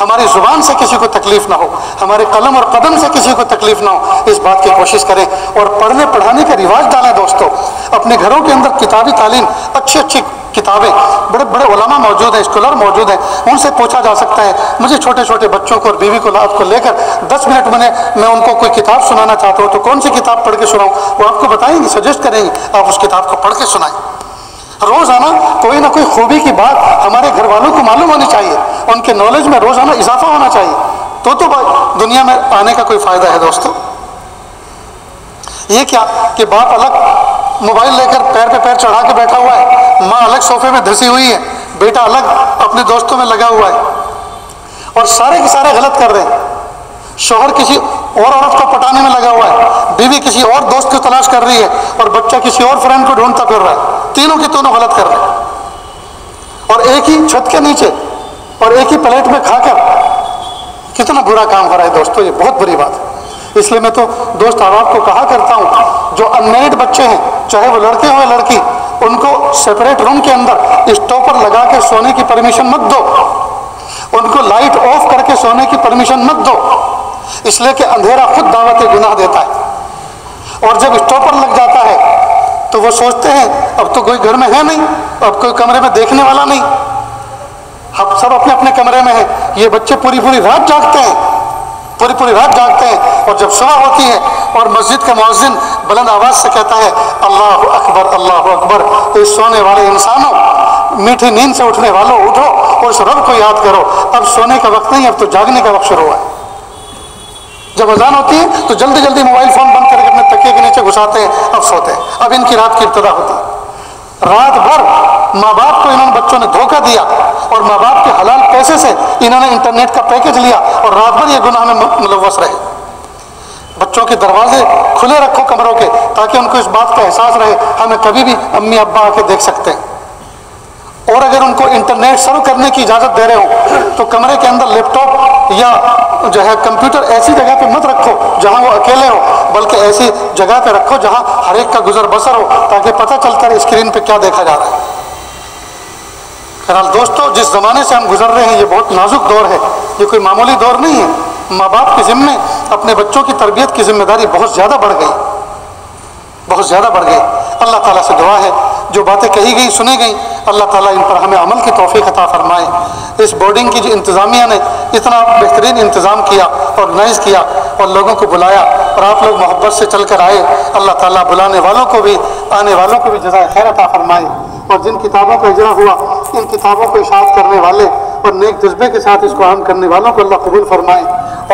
ہماری زبان سے کسی کو تکلیف نہ ہو، ہمارے قلم اور قدم سے کسی کو تکلیف نہ ہو، اس بات کی کوشش کریں اور پڑھنے پڑھانے کا رواج ڈالیں دوستو۔ اپنے گھروں کے اندر کتابی تعلیم، اچھی اچھی کتابیں، بڑے بڑے علماء موجود ہیں، اسکالر موجود ہیں، ان سے پوچھا جا سکتا ہے۔ مجھے چھوٹے چھوٹے بچوں کو اور بیوی کو کو لے کر 10 منٹ میں ان کو کوئی کتاب سنانا چاہتا ہوں تو کون سی کتاب پڑھ کے سناؤں، وہ آپ کو بتائیں گے، سجیسٹ کریں گے، آپ اس کتاب کو پڑھ کے سنائیں۔ روزانہ کوئی نہ کوئی خوبی کی بات ہمارے گھر والوں کو معلوم ہونی چاہیے، ان کے نالج میں روزانہ اضافہ ہونا چاہیے، تو دنیا میں آنے کا کوئی فائدہ ہے دوستو۔ یہ کیا کہ باپ الگ موبائل لے کر پیر پہ پیر چڑھا کے بیٹھا ہوا ہے، ماں الگ صوفے میں دھسی ہوئی ہے، بیٹا الگ اپنے دوستوں میں لگا ہوا ہے، اور سارے کے سارے غلط کر رہے ہیں۔ شوہر کسی اور عورت کو پٹانے میں لگا ہوا ہے، بیوی کسی اور دوست کو تلاش کر رہی ہے، اور بچہ کسی اور فرینڈ کو ڈھونڈتا پھر رہا ہے، تینوں کے تینوں غلط کر رہے ہیں، اور ایک ہی چھت کے نیچے اور ایک ہی پلیٹ میں کھا کر کتنا برا کام ہو رہا ہے دوستو، یہ بہت بری بات ہے۔ اس لیے میں تو دوست احباب کو کہا کرتا ہوں، جو انمیرڈ بچے ہیں، چاہے وہ لڑکے ہو یا لڑکی، ان کو سیپریٹ روم کے اندر اسٹاپر لگا کے سونے کی پرمیشن مت دو، ان کو لائٹ آف کر کے سونے کی پرمیشن مت دو، اس لیے کہ اندھیرا خود دعوت گناہ دیتا ہے، اور جب اسٹاپر لگ جاتا ہے تو وہ سوچتے ہیں اب تو کوئی گھر میں ہے نہیں، اب کوئی کمرے میں دیکھنے والا نہیں، ہم سب اپنے اپنے کمرے میں ہیں۔ یہ بچے پوری پوری رات جاگتے ہیں، پوری رات جاگتے ہیں، اور جب صبح ہوتی ہے اور مسجد کا مؤذن بلند آواز سے کہتا ہے اللہ اکبر اللہ اکبر، اس سونے والے انسانوں، میٹھی نیند سے اٹھنے والوں، اٹھو اور اس رب کو یاد کرو، اب سونے کا وقت نہیں، اب تو جاگنے کا وقت شروع ہوا ہے۔ جب اذان ہوتی ہے تو جلدی جلدی موبائل فون بند کر کے اپنے تکیے کے نیچے گھساتے ہیں، اب سوتے ہیں، اب ان کی رات کی ابتدا ہوتی ہے۔ رات بھر ماں باپ کو انہوں نے بچوں نے دھوکہ دیا، اور ماں باپ کے حلال پیسے سے انہوں نے انٹرنیٹ کا پیکج لیا، اور رات بھر یہ گناہ میں ملوث رہے۔ بچوں کے دروازے کھلے رکھو کمروں کے، تاکہ ان کو اس بات کا احساس رہے ہمیں کبھی بھی امی ابا آ کے دیکھ سکتے ہیں۔ اور اگر ان کو انٹرنیٹ سرو کرنے کی اجازت دے رہے ہو تو کمرے کے اندر لیپ ٹاپ یا جو ہے کمپیوٹر ایسی جگہ پہ مت رکھو جہاں وہ اکیلے ہو، بلکہ ایسی جگہ پہ رکھو جہاں ہر ایک کا گزر بسر ہو، تاکہ پتہ چلتا رہے اسکرین پہ کیا دیکھا جا رہا ہے۔ بہرحال دوستو، جس زمانے سے ہم گزر رہے ہیں یہ بہت نازک دور ہے، یہ کوئی معمولی دور نہیں ہے۔ ماں باپ کے ذمے اپنے بچوں کی تربیت کی ذمہ داری بہت زیادہ بڑھ گئی، بہت زیادہ بڑھ گئی۔ اللہ تعالیٰ سے دعا ہے جو باتیں کہی گئی سنی گئی، اللہ تعالیٰ ان پر ہمیں عمل کی توفیق عطا فرمائے۔ اس بورڈنگ کی جو انتظامیہ نے اتنا بہترین انتظام کیا، آرگنائز کیا اور لوگوں کو بلایا، اور آپ لوگ محبت سے چل کر آئے، اللہ تعالیٰ بلانے والوں کو بھی آنے والوں کو بھی جزائے خیر عطا فرمائے، اور جن کتابوں کا اجرا ہوا ان کتابوں کو اشاعت کرنے والے اور نیک جذبے کے ساتھ اس کو عام کرنے والوں کو اللہ قبول فرمائے،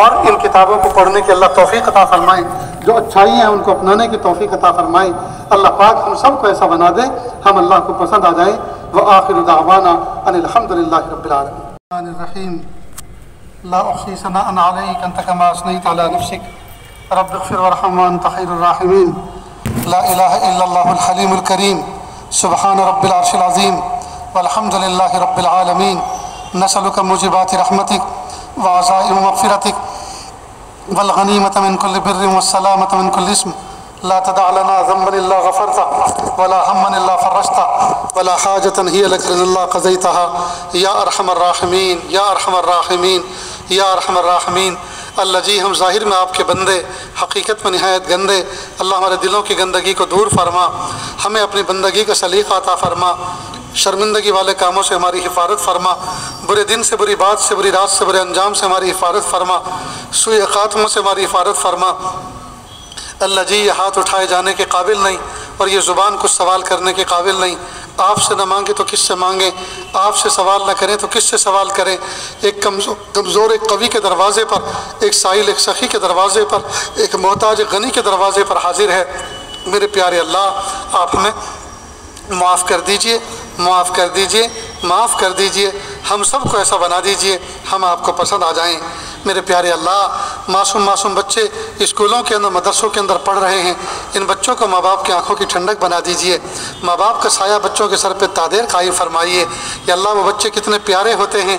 اور ان کتابوں کو پڑھنے کی اللہ توفیق عطا فرمائے، جو اچھائی ہیں ان کو اپنانے کی توفیق عطا فرمائے۔ اللہ پاک ہم سب کو ایسا بنا دے ہم اللہ کو پسند آ جائیں۔ وآخر دعوانا ان الحمد للہ رب العالمین۔ الرحیم لا احصی ثناء علیک انت کما اثنیت علی نفسک رب اغفر وارحم وانت خیر الراحمین۔ لا الہ الا اللہ الحلیم الکریم سبحان رب العرش العظیم والحمد للہ رب العالمین۔ نسألک موجبات رحمتک وعزائم مغفرتک والغنیمة من كل بر والسلامة من كل اسم لا تدع لنا ذنبا الا غفرته ولا هما الا فرجته ولا حاجة هي لك الا قضيتها یا ارحم الراحمین یا ارحم الراحمین یا ارحم الراحمین۔ اللہ جی، ہم ظاہر میں آپ کے بندے، حقیقت میں نہایت گندے، اللہ ہمارے دلوں کی گندگی کو دور فرما، ہمیں اپنی بندگی کا سلیقہ عطا فرما، شرمندگی والے کاموں سے ہماری حفاظت فرما، برے دن سے، بری بات سے، بری رات سے، برے انجام سے ہماری حفاظت فرما، سوء خاتموں سے ہماری حفاظت فرما۔ اللہ جی، یہ ہاتھ اٹھائے جانے کے قابل نہیں، اور یہ زبان کچھ سوال کرنے کے قابل نہیں، آپ سے نہ مانگے تو کس سے مانگیں، آپ سے سوال نہ کریں تو کس سے سوال کریں۔ ایک کمزور ایک قوی کے دروازے پر، ایک سائل ایک سخی کے دروازے پر، ایک محتاج ایک غنی کے دروازے پر حاضر ہے۔ میرے پیارے اللہ، آپ ہمیں معاف کر دیجئے، معاف کر دیجئے، معاف کر دیجئے، ہم سب کو ایسا بنا دیجئے ہم آپ کو پسند آ جائیں۔ میرے پیارے اللہ، معصوم بچے اسکولوں کے اندر، مدرسوں کے اندر پڑھ رہے ہیں، ان بچوں کو ماں باپ کی آنکھوں کی ٹھنڈک بنا دیجئے، ماں باپ کا سایہ بچوں کے سر پہ تادیر قائم فرمائیے۔ یا اللہ، وہ بچے کتنے پیارے ہوتے ہیں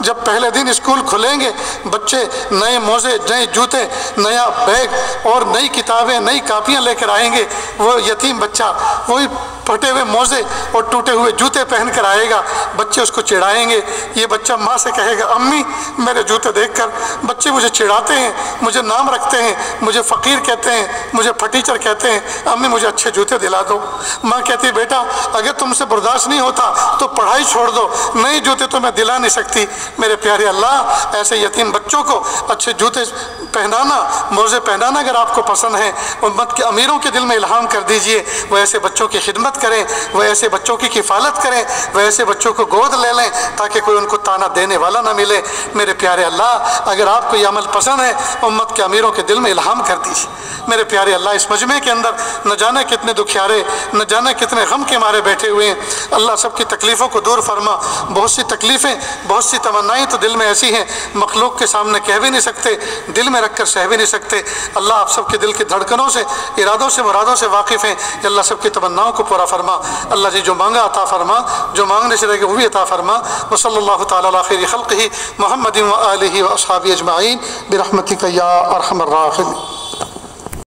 جب پہلے دن اسکول کھلیں گے بچے نئے موزے نئے جوتے نیا بیگ اور نئی کتابیں نئی کاپیاں لے کر آئیں گے، وہ یتیم بچہ وہی پھٹے ہوئے موزے اور ٹوٹے ہوئے جوتے پہن کر آئے گا، بچے اس کو چڑھائیں گے، یہ بچہ ماں سے کہے گا امی میرے جوتے دیکھ کر بچے مجھے چڑھاتے ہیں، مجھے نام رکھتے ہیں، مجھے فقیر کہتے ہیں، مجھے پھٹیچر کہتے ہیں، امی مجھے اچھے جوتے دلا دو۔ ماں کہتی بیٹا اگر تم سے برداشت نہیں ہوتا تو پڑھائی چھوڑ دو، نئے جوتے تو میں دلا نہیں سکتی۔ میرے پیارے اللہ ایسے یتیم بچوں کو اچھے جوتے پہنانا موزے پہنانا اگر آپ کو پسند ہے، امت کے امیروں کے دل میں الہام کر دیجئے وہ ایسے بچوں کی خدمت کریں، وہ ایسے بچوں کی کفالت کریں، وہ ایسے بچوں کو گود لے لیں تاکہ کوئی ان کو تانا دینے والا نہ ملے۔ میرے پیارے اللہ اگر آپ کو یہ عمل پسند ہے امت کے امیروں کے دل میں الہام کر دیجئے۔ میرے پیارے اللہ اس مجمع کے اندر نہ جانے کتنے دکھیارے نہ جانے کتنے غم کے مارے بیٹھے ہوئے ہیں، اللہ سب کی تکلیفوں کو دور فرما۔ بہت سی تکلیفیں بہت سی تمنائیں تو دل میں ایسی ہیں مخلوق کے سامنے کہہ بھی نہیں سکتے، دل میں رکھ کر سہ بھی نہیں سکتے۔ اللہ آپ سب کے دل کی دھڑکنوں سے ارادوں سے مرادوں سے واقف ہیں کہ اللہ سب کی تمناؤں کو پورا فرما۔ اللہ جی جو مانگا عطا فرما، جو مانگنے سے رہ گئے وہ بھی عطا فرما۔ وصلی اللہ تعالی علی خیر خلقہ محمد و آلہ و اصحابہ اجمعین برحمتک یا ارحم الراحمین۔